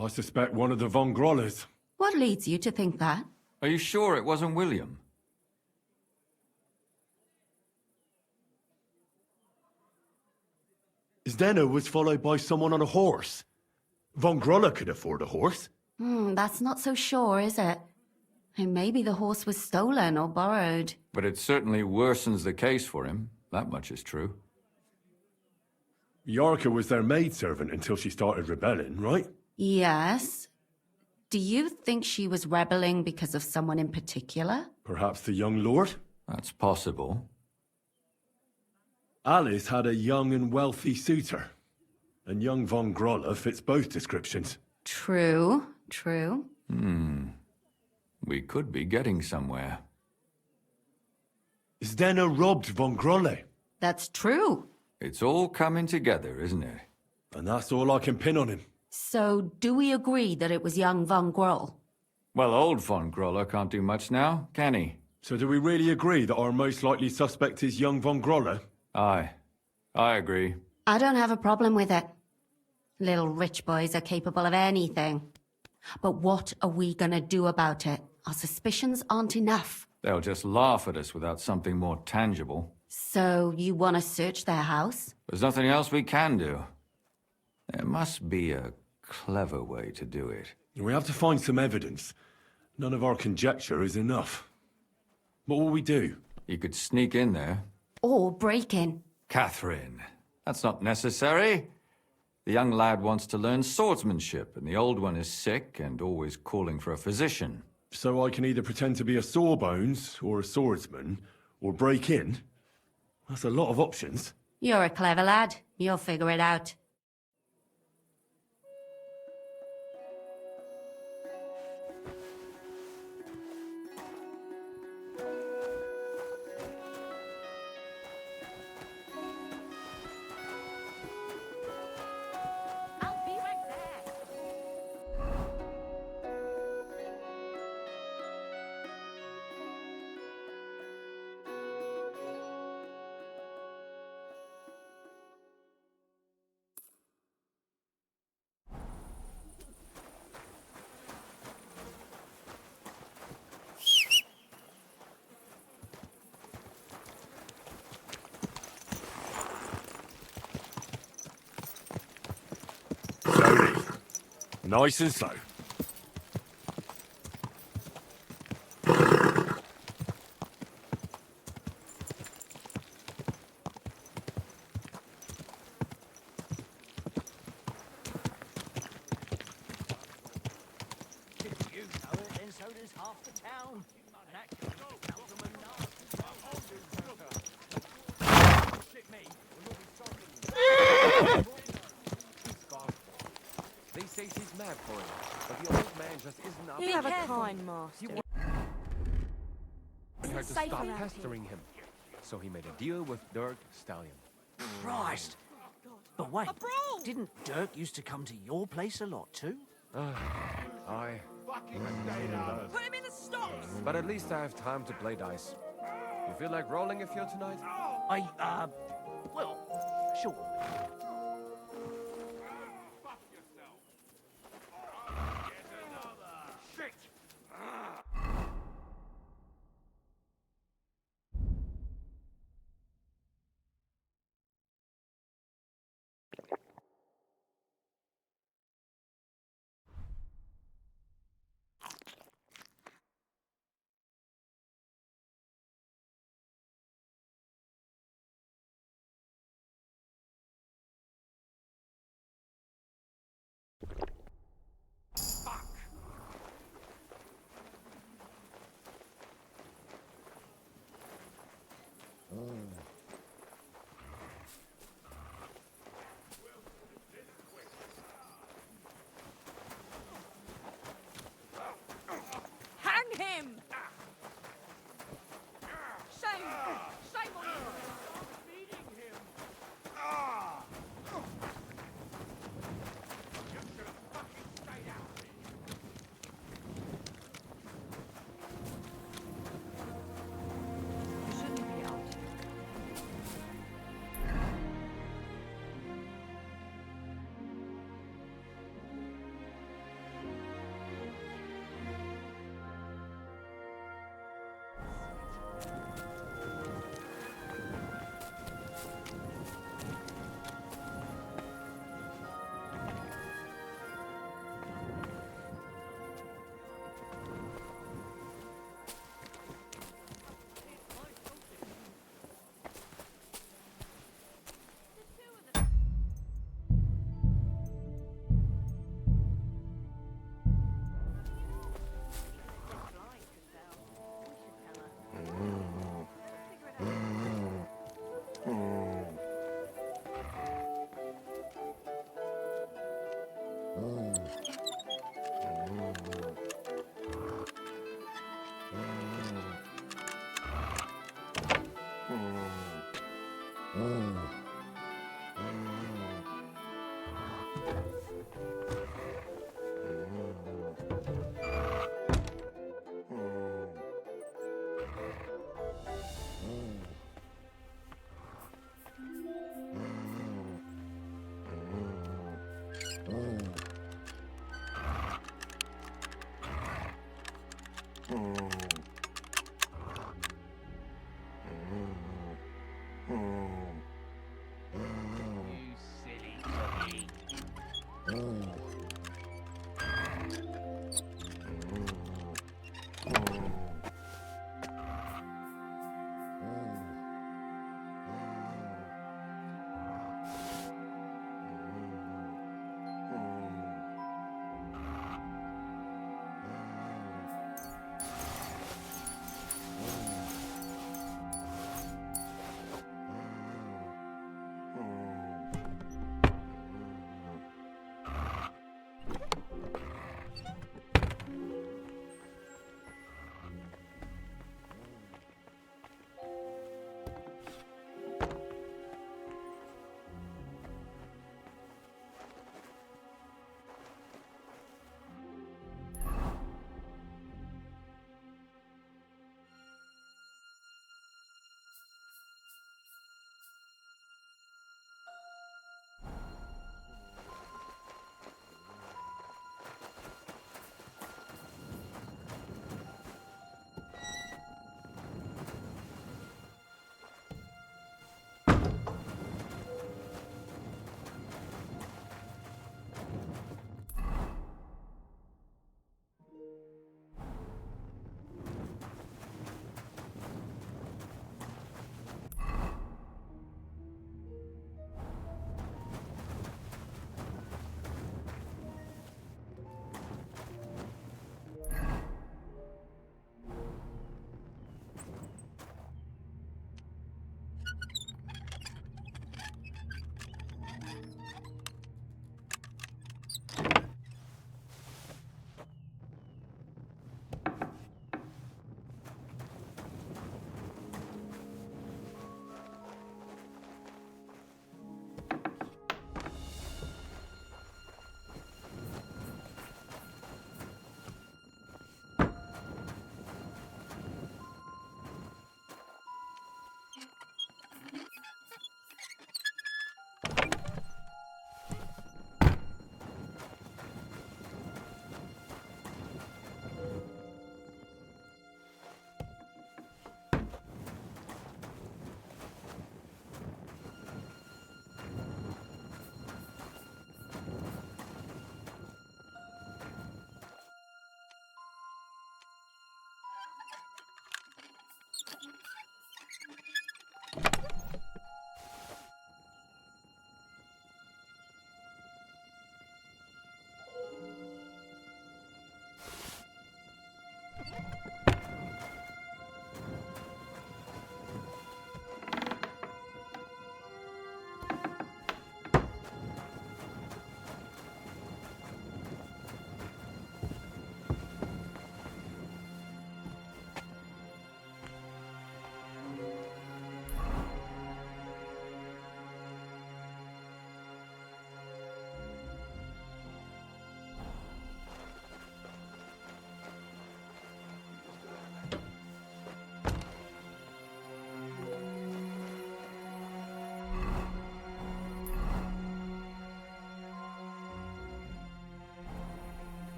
I suspect one of the von Grolles.
What leads you to think that?
Are you sure it wasn't William?
Zdena was followed by someone on a horse. Von Grolle could afford a horse.
That's not so sure, is it? And maybe the horse was stolen or borrowed.
But it certainly worsens the case for him. That much is true.
Yarka was their maidservant until she started rebelling, right?
Yes. Do you think she was rebelling because of someone in particular?
Perhaps the young lord?
That's possible.
Alice had a young and wealthy suitor. And young von Grolle fits both descriptions.
True.
We could be getting somewhere.
Zdenna robbed von Grolle.
That's true.
It's all coming together, isn't it?
And that's all I can pin on him.
So, do we agree that it was young von Groll?
Well, old von Groller can't do much now, can he?
So do we really agree that our most likely suspect is young von Grolle?
Aye. I agree.
I don't have a problem with it. Little rich boys are capable of anything. But what are we gonna do about it? Our suspicions aren't enough.
They'll just laugh at us without something more tangible.
So, you want to search their house?
There's nothing else we can do. There must be a clever way to do it.
We have to find some evidence. None of our conjecture is enough. What will we do?
You could sneak in there.
Or break in?
Catherine, that's not necessary. The young lad wants to learn swordsmanship, and the old one is sick and always calling for a physician.
So I can either pretend to be a sawbones or a swordsman, or break in? That's a lot of options.
You're a clever lad. You'll figure it out.
I'll be right there.
Slowly. Nice and slow.
You know it, then so does half the town. And actually, Alderman Shit me.
They say she's mad for him, but the old man just isn't up.
You have a kind master.
He had to
safe
stop
around
pestering him. So he made a deal with Dirk Stallion.
Christ. But wait, didn't Dirk used to come to your place a lot too?
Aye.
Put him in the stocks!
But at least I have time to play dice. You feel like rolling a few tonight?
Well, sure.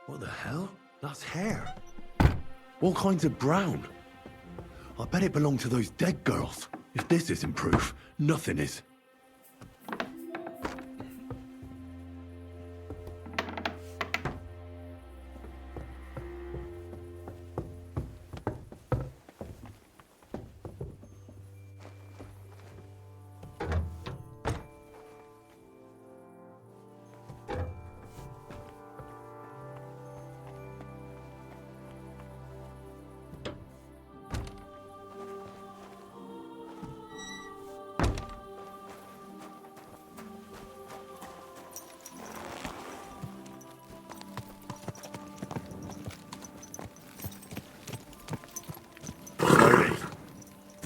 What the hell? That's hair. All kinds of brown. I bet it belonged to those dead girls. If this isn't proof, nothing is.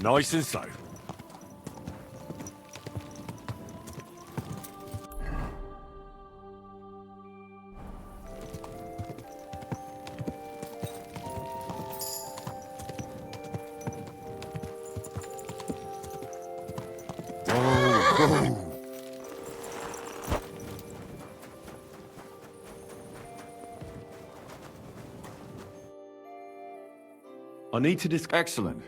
Nice and so. I need to discuss.
Excellent.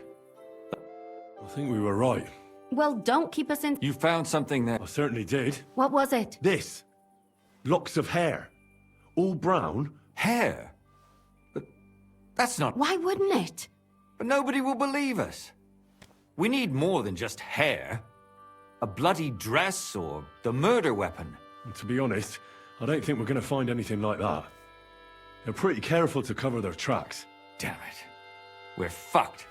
I think we were right.
Well, don't keep us in...
You found something there.
I certainly did.
What was it?
This. Locks of hair. All brown.
Hair? But that's not...
Why wouldn't it?
But nobody will believe us. We need more than just hair. A bloody dress or the murder weapon.
And to be honest, I don't think we're going to find anything like that. They're pretty careful to cover their tracks.
Damn it. We're fucked.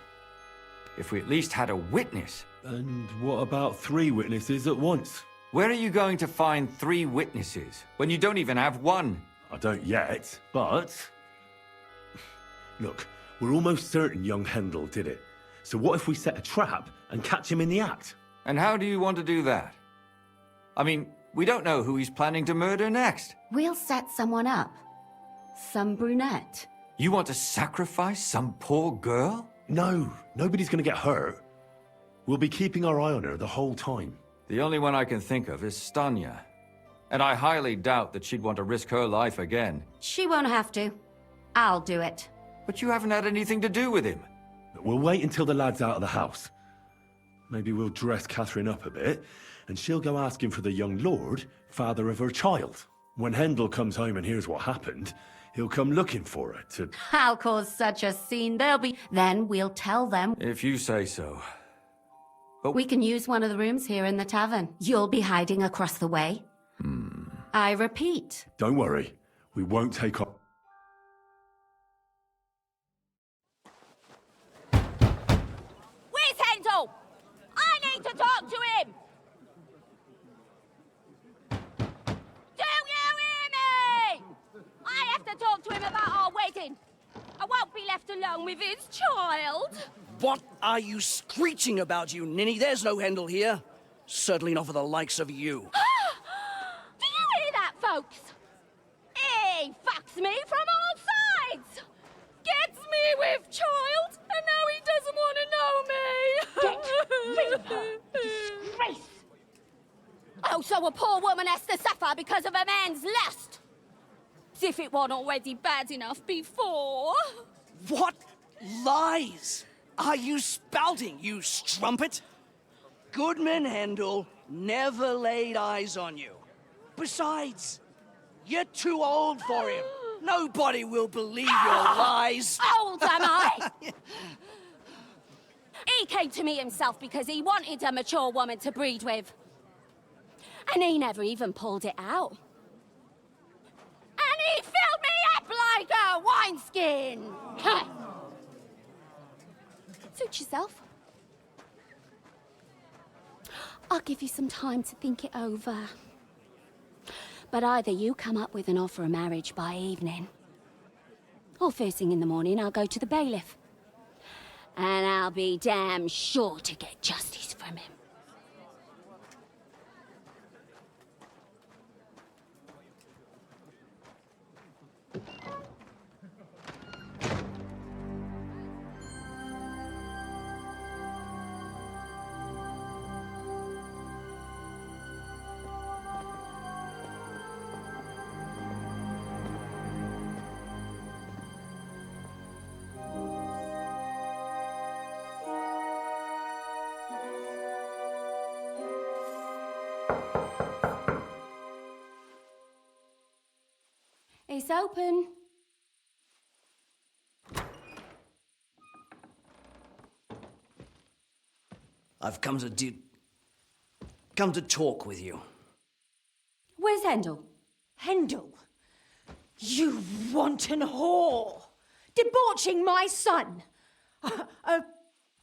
If we at least had a witness.
And what about 3 witnesses at once?
Where are you going to find 3 witnesses when you don't even have one?
I don't yet, but... Look, we're almost certain young Hendel did it. So what if we set a trap and catch him in the act?
And how do you want to do that? I mean, we don't know who he's planning to murder next.
We'll set someone up. Some brunette.
You want to sacrifice some poor girl?
No, nobody's going to get hurt. We'll be keeping our eye on her the whole time.
The only one I can think of is Stanya. And I highly doubt that she'd want to risk her life again.
She won't have to. I'll do it.
But you haven't had anything to do with him.
We'll wait until the lad's out of the house. Maybe we'll dress Catherine up a bit, and she'll go asking for the young lord, father of her child. When Hendel comes home and hears what happened, he'll come looking for her to...
I'll cause such a scene, they'll be... Then we'll tell them.
If you say so. But
we can use one of the rooms here in the tavern. You'll be hiding across the way. I repeat.
Don't worry. We won't take off.
Where's Hendel? I need to talk to him! Do you hear me? I have to talk to him about our wedding. I won't be left alone with his child.
What are you screeching about, you ninny? There's no Hendel here. Certainly not for the likes of you.
Do you hear that, folks? He fucks me from all sides. Gets me with child, and now he doesn't want to know me.
Get rid of her. Disgrace.
Oh, so a poor woman has to suffer because of a man's lust. As if it wasn't already bad enough before.
What lies are you spouting, you strumpet? Goodman Hendel never laid eyes on you. Besides, you're too old for him. Nobody will believe your lies.
Old am I? He came to me himself because he wanted a mature woman to breed with. And he never even pulled it out. And he filled me up like a wineskin. Suit yourself. I'll give you some time to think it over. But either you come up with an offer of marriage by evening, or first thing in the morning I'll go to the bailiff. And I'll be damn sure to get justice from him. It's open.
I've come to talk with you.
Where's Hendel?
Hendel? You wanton whore! Debauching my son! A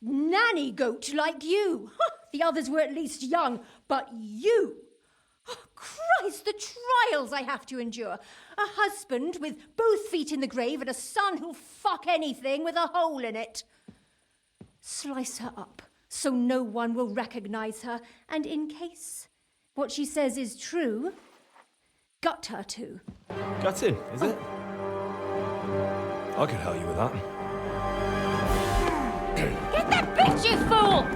nanny goat like you! The others were at least young, but you! Oh, Christ, the trials I have to endure! A husband with both feet in the grave and a son who'll fuck anything with a hole in it. Slice her up, so no one will recognize her, and in case what she says is true, gut her too.
Gutting, is it? I could help you with that.
Get that bitch, you fool!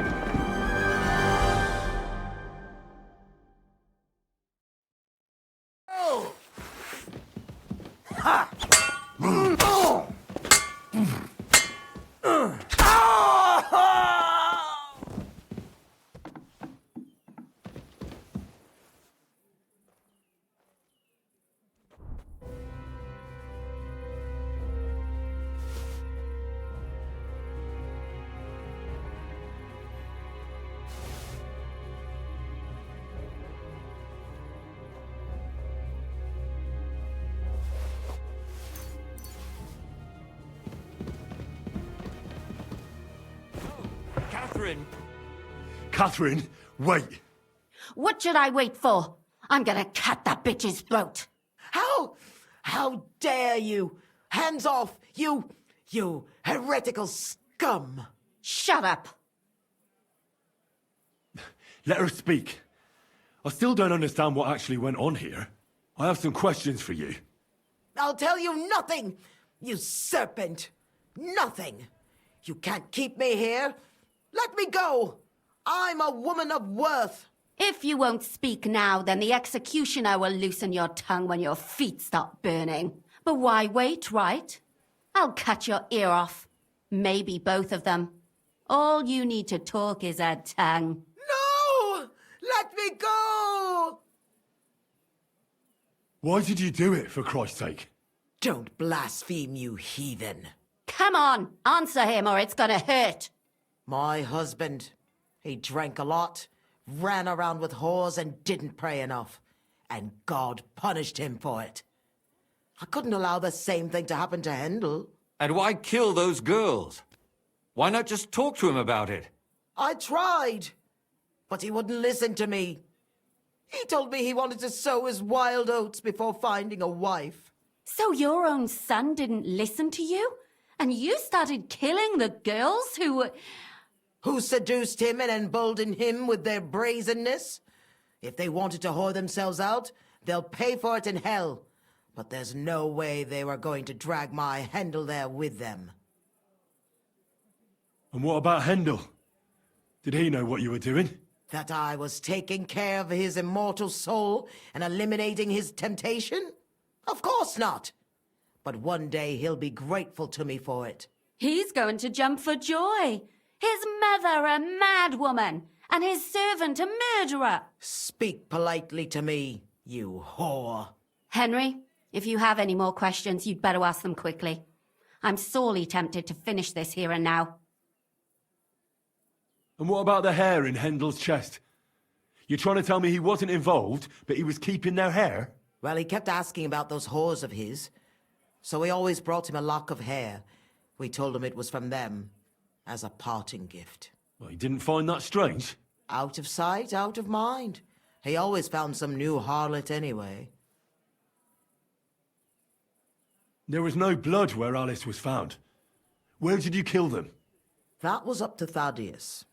Catherine, wait!
What should I wait for? I'm gonna cut that bitch's throat.
How dare you? Hands off, you heretical scum!
Shut up!
Let her speak. I still don't understand what actually went on here. I have some questions for you.
I'll tell you nothing, you serpent! Nothing! You can't keep me here! Let me go! I'm a woman of worth!
If you won't speak now, then the executioner will loosen your tongue when your feet start burning. But why wait, right? I'll cut your ear off. Maybe both of them. All you need to talk is a tongue.
No! Let me go!
Why did you do it, for Christ's sake?
Don't blaspheme, you heathen.
Come on, answer him or it's gonna hurt.
My husband, he drank a lot, ran around with whores and didn't pray enough. And God punished him for it. I couldn't allow the same thing to happen to Hendel.
And why kill those girls? Why not just talk to him about it?
I tried, but he wouldn't listen to me. He told me he wanted to sow his wild oats before finding a wife.
So your own son didn't listen to you? And you started killing the girls
who seduced him and emboldened him with their brazenness? If they wanted to whore themselves out, they'll pay for it in hell. But there's no way they were going to drag my Hendel there with them.
And what about Hendel? Did he know what you were doing?
That I was taking care of his immortal soul and eliminating his temptation? Of course not. But one day he'll be grateful to me for it.
He's going to jump for joy. His mother a mad woman, and his servant a murderer.
Speak politely to me, you whore.
Henry, if you have any more questions, you'd better ask them quickly. I'm sorely tempted to finish this here and now.
And what about the hair in Hendel's chest? You're trying to tell me he wasn't involved, but he was keeping their hair?
Well, he kept asking about those whores of his. So we always brought him a lock of hair. We told him it was from them, as a parting gift.
Well, he didn't find that strange?
Out of sight, out of mind. He always found some new harlot anyway.
There was no blood where Alice was found. Where did you kill them?
That was up to Thaddeus.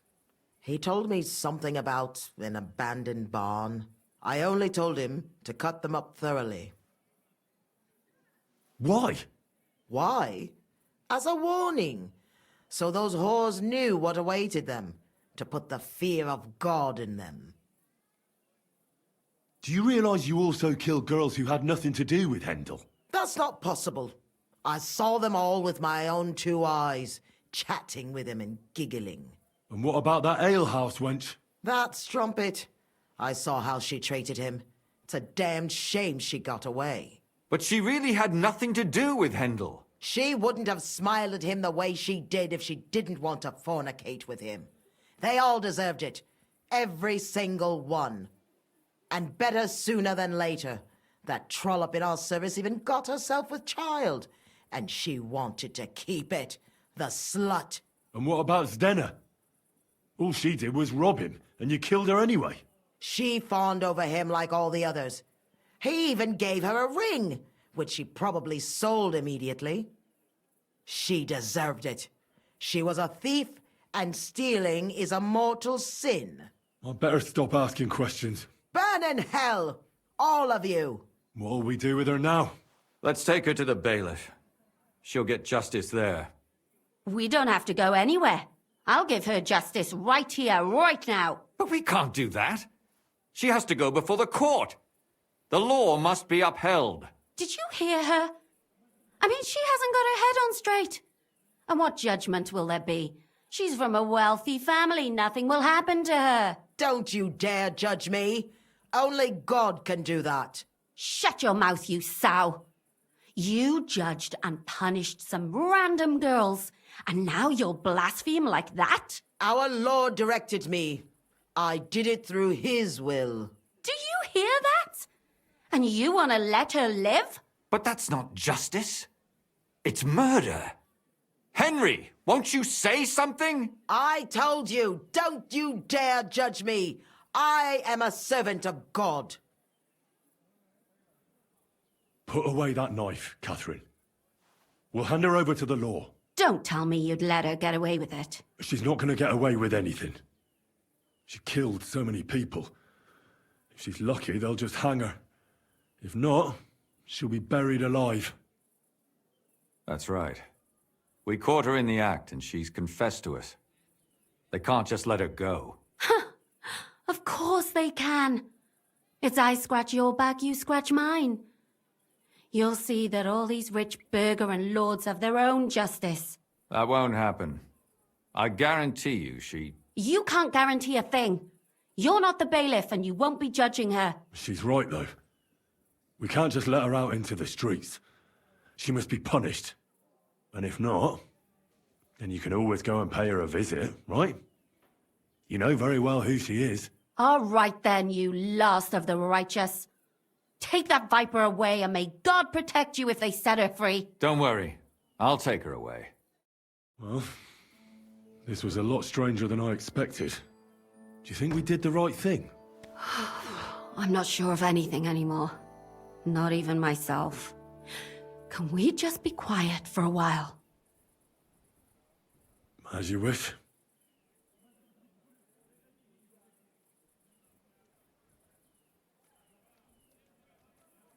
He told me something about an abandoned barn. I only told him to cut them up thoroughly.
Why?
Why? As a warning. So those whores knew what awaited them. To put the fear of God in them.
Do you realize you also killed girls who had nothing to do with Hendel?
That's not possible. I saw them all with my own 2 eyes, chatting with him and giggling.
And what about that alehouse wench?
That strumpet. I saw how she treated him. It's a damned shame she got away.
But she really had nothing to do with Hendel.
She wouldn't have smiled at him the way she did if she didn't want to fornicate with him. They all deserved it. Every single one. And better sooner than later. That trollop in our service even got herself with child. And she wanted to keep it. The slut.
And what about Zdenna? All she did was rob him, and you killed her anyway.
She fawned over him like all the others. He even gave her a ring, which she probably sold immediately. She deserved it. She was a thief and stealing is a mortal sin.
I'd better stop asking questions.
Burn in hell, all of you.
What'll we do with her now?
Let's take her to the bailiff. She'll get justice there.
We don't have to go anywhere. I'll give her justice right here, right now.
But we can't do that. She has to go before the court. The law must be upheld.
Did you hear her? I mean, she hasn't got her head on straight. And what judgment will there be? She's from a wealthy family. Nothing will happen to her.
Don't you dare judge me. Only God can do that.
Shut your mouth, you sow. You judged and punished some random girls, and now you'll blaspheme like that?
Our Lord directed me. I did it through His will.
Do you hear that? And you want to let her live?
But that's not justice. It's murder. Henry, won't you say something?
I told you, don't you dare judge me. I am a servant of God.
Put away that knife, Catherine. We'll hand her over to the law.
Don't tell me you'd let her get away with it.
She's not going to get away with anything. She killed so many people. If she's lucky, they'll just hang her. If not, she'll be buried alive.
That's right. We caught her in the act, and she's confessed to us. They can't just let her go.
Of course they can. It's I scratch your back, you scratch mine. You'll see that all these rich burgher and lords have their own justice.
That won't happen. I guarantee you she...
You can't guarantee a thing. You're not the bailiff, and you won't be judging her.
She's right, though. We can't just let her out into the streets. She must be punished. And if not, then you can always go and pay her a visit, right? You know very well who she is.
All right then, you last of the righteous. Take that viper away, and may God protect you if they set her free.
Don't worry. I'll take her away.
Well, this was a lot stranger than I expected. Do you think we did the right thing?
I'm not sure of anything anymore. Not even myself. Can we just be quiet for a while?
As you wish.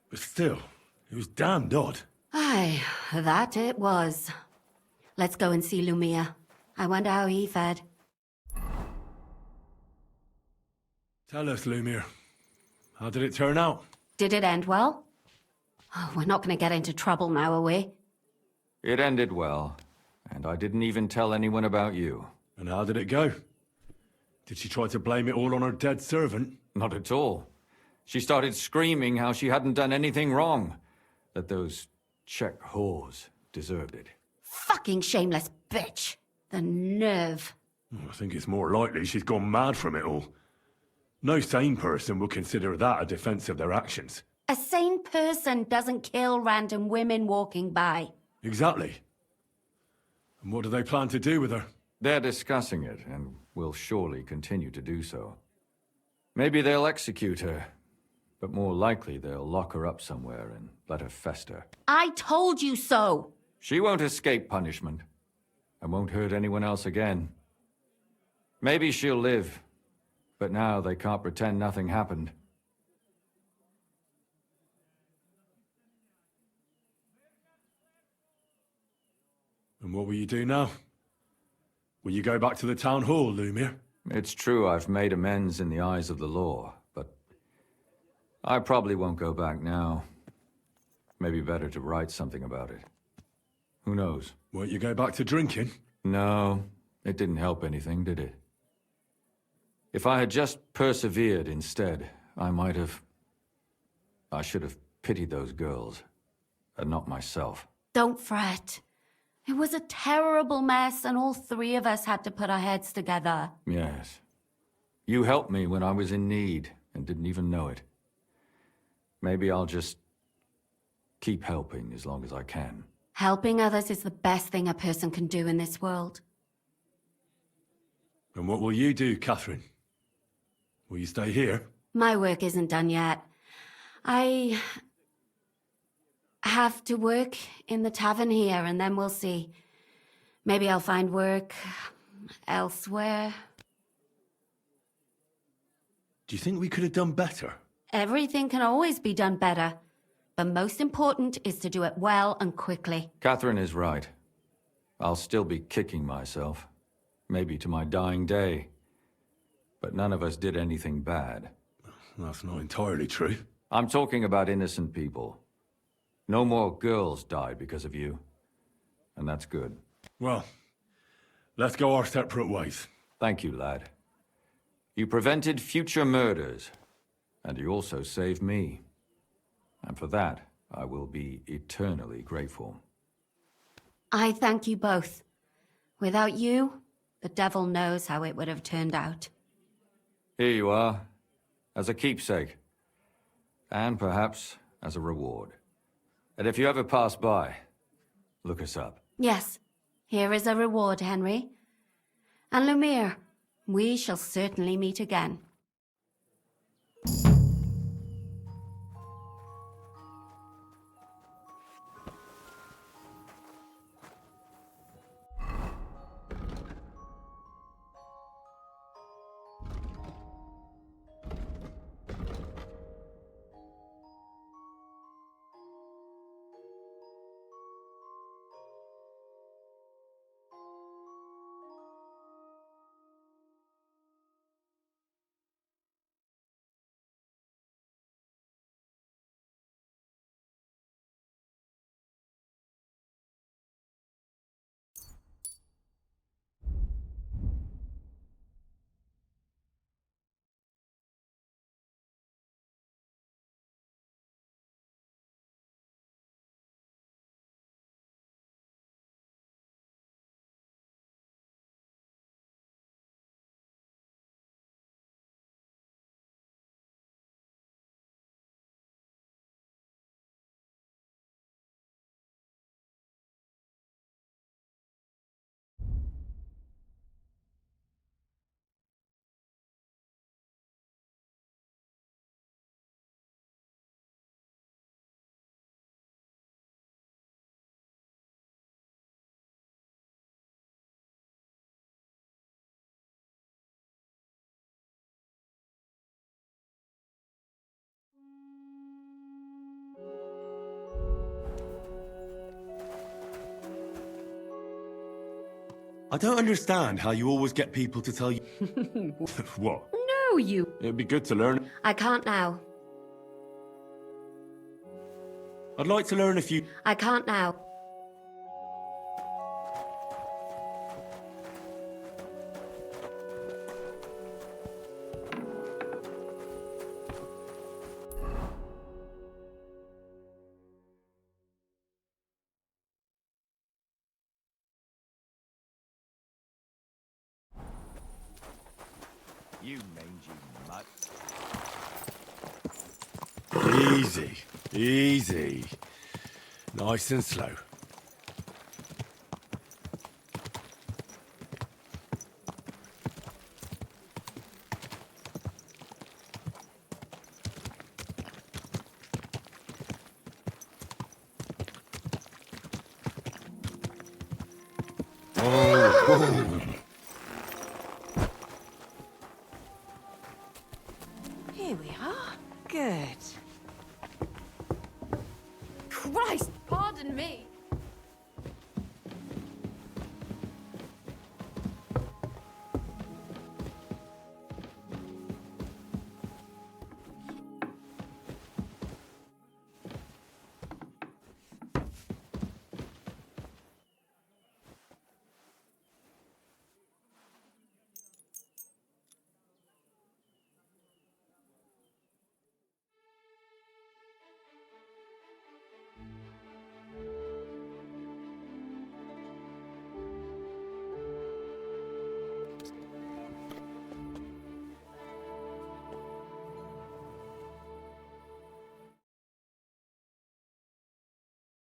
But still, it was damned odd.
Aye, that it was. Let's go and see Lumia. I wonder how he fared.
Tell us, Lumir. How did it turn out?
Did it end well? Oh, we're not going to get into trouble now, are we?
It ended well, and I didn't even tell anyone about you.
And how did it go? Did she try to blame it all on her dead servant?
Not at all. She started screaming how she hadn't done anything wrong. That those Czech whores deserved it.
Fucking shameless bitch. The nerve.
I think it's more likely she's gone mad from it all. No sane person would consider that a defense of their actions.
A sane person doesn't kill random women walking by.
Exactly. And what do they plan to do with her?
They're discussing it, and will surely continue to do so. Maybe they'll execute her, but more likely they'll lock her up somewhere and let her fester.
I told you so!
She won't escape punishment, and won't hurt anyone else again. Maybe she'll live, but now they can't pretend nothing happened.
And what will you do now? Will you go back to the town hall, Lumir?
It's true I've made amends in the eyes of the law, but I probably won't go back now. Maybe better to write something about it. Who knows?
Won't you go back to drinking?
No, it didn't help anything, did it? If I had just persevered instead, I should have pitied those girls, and not myself.
Don't fret. It was a terrible mess, and all three of us had to put our heads together.
Yes. You helped me when I was in need, and didn't even know it. Maybe I'll just keep helping as long as I can.
Helping others is the best thing a person can do in this world.
And what will you do, Catherine? Will you stay here?
My work isn't done yet. I have to work in the tavern here, and then we'll see. Maybe I'll find work Elsewhere.
Do you think we could have done better?
Everything can always be done better. But most important is to do it well and quickly.
Catherine is right. I'll still be kicking myself. Maybe to my dying day. But none of us did anything bad.
That's not entirely true.
I'm talking about innocent people. No more girls died because of you. And that's good.
Well, let's go our separate ways.
Thank you, lad. You prevented future murders. And you also saved me. And for that, I will be eternally grateful.
I thank you both. Without you, the devil knows how it would have turned out.
Here you are, as a keepsake. And perhaps as a reward. And if you ever pass by, look us up.
Yes, here is a reward, Henry. And Lumiere, we shall certainly meet again.
I don't understand how you always get people to tell you... What?
No, you...
It'd be good to learn.
I can't now.
I'd like to learn a few...
I can't now.
You mangy mutt.
Easy. Easy. Nice and slow.
Here we are. Good. Christ, pardon me.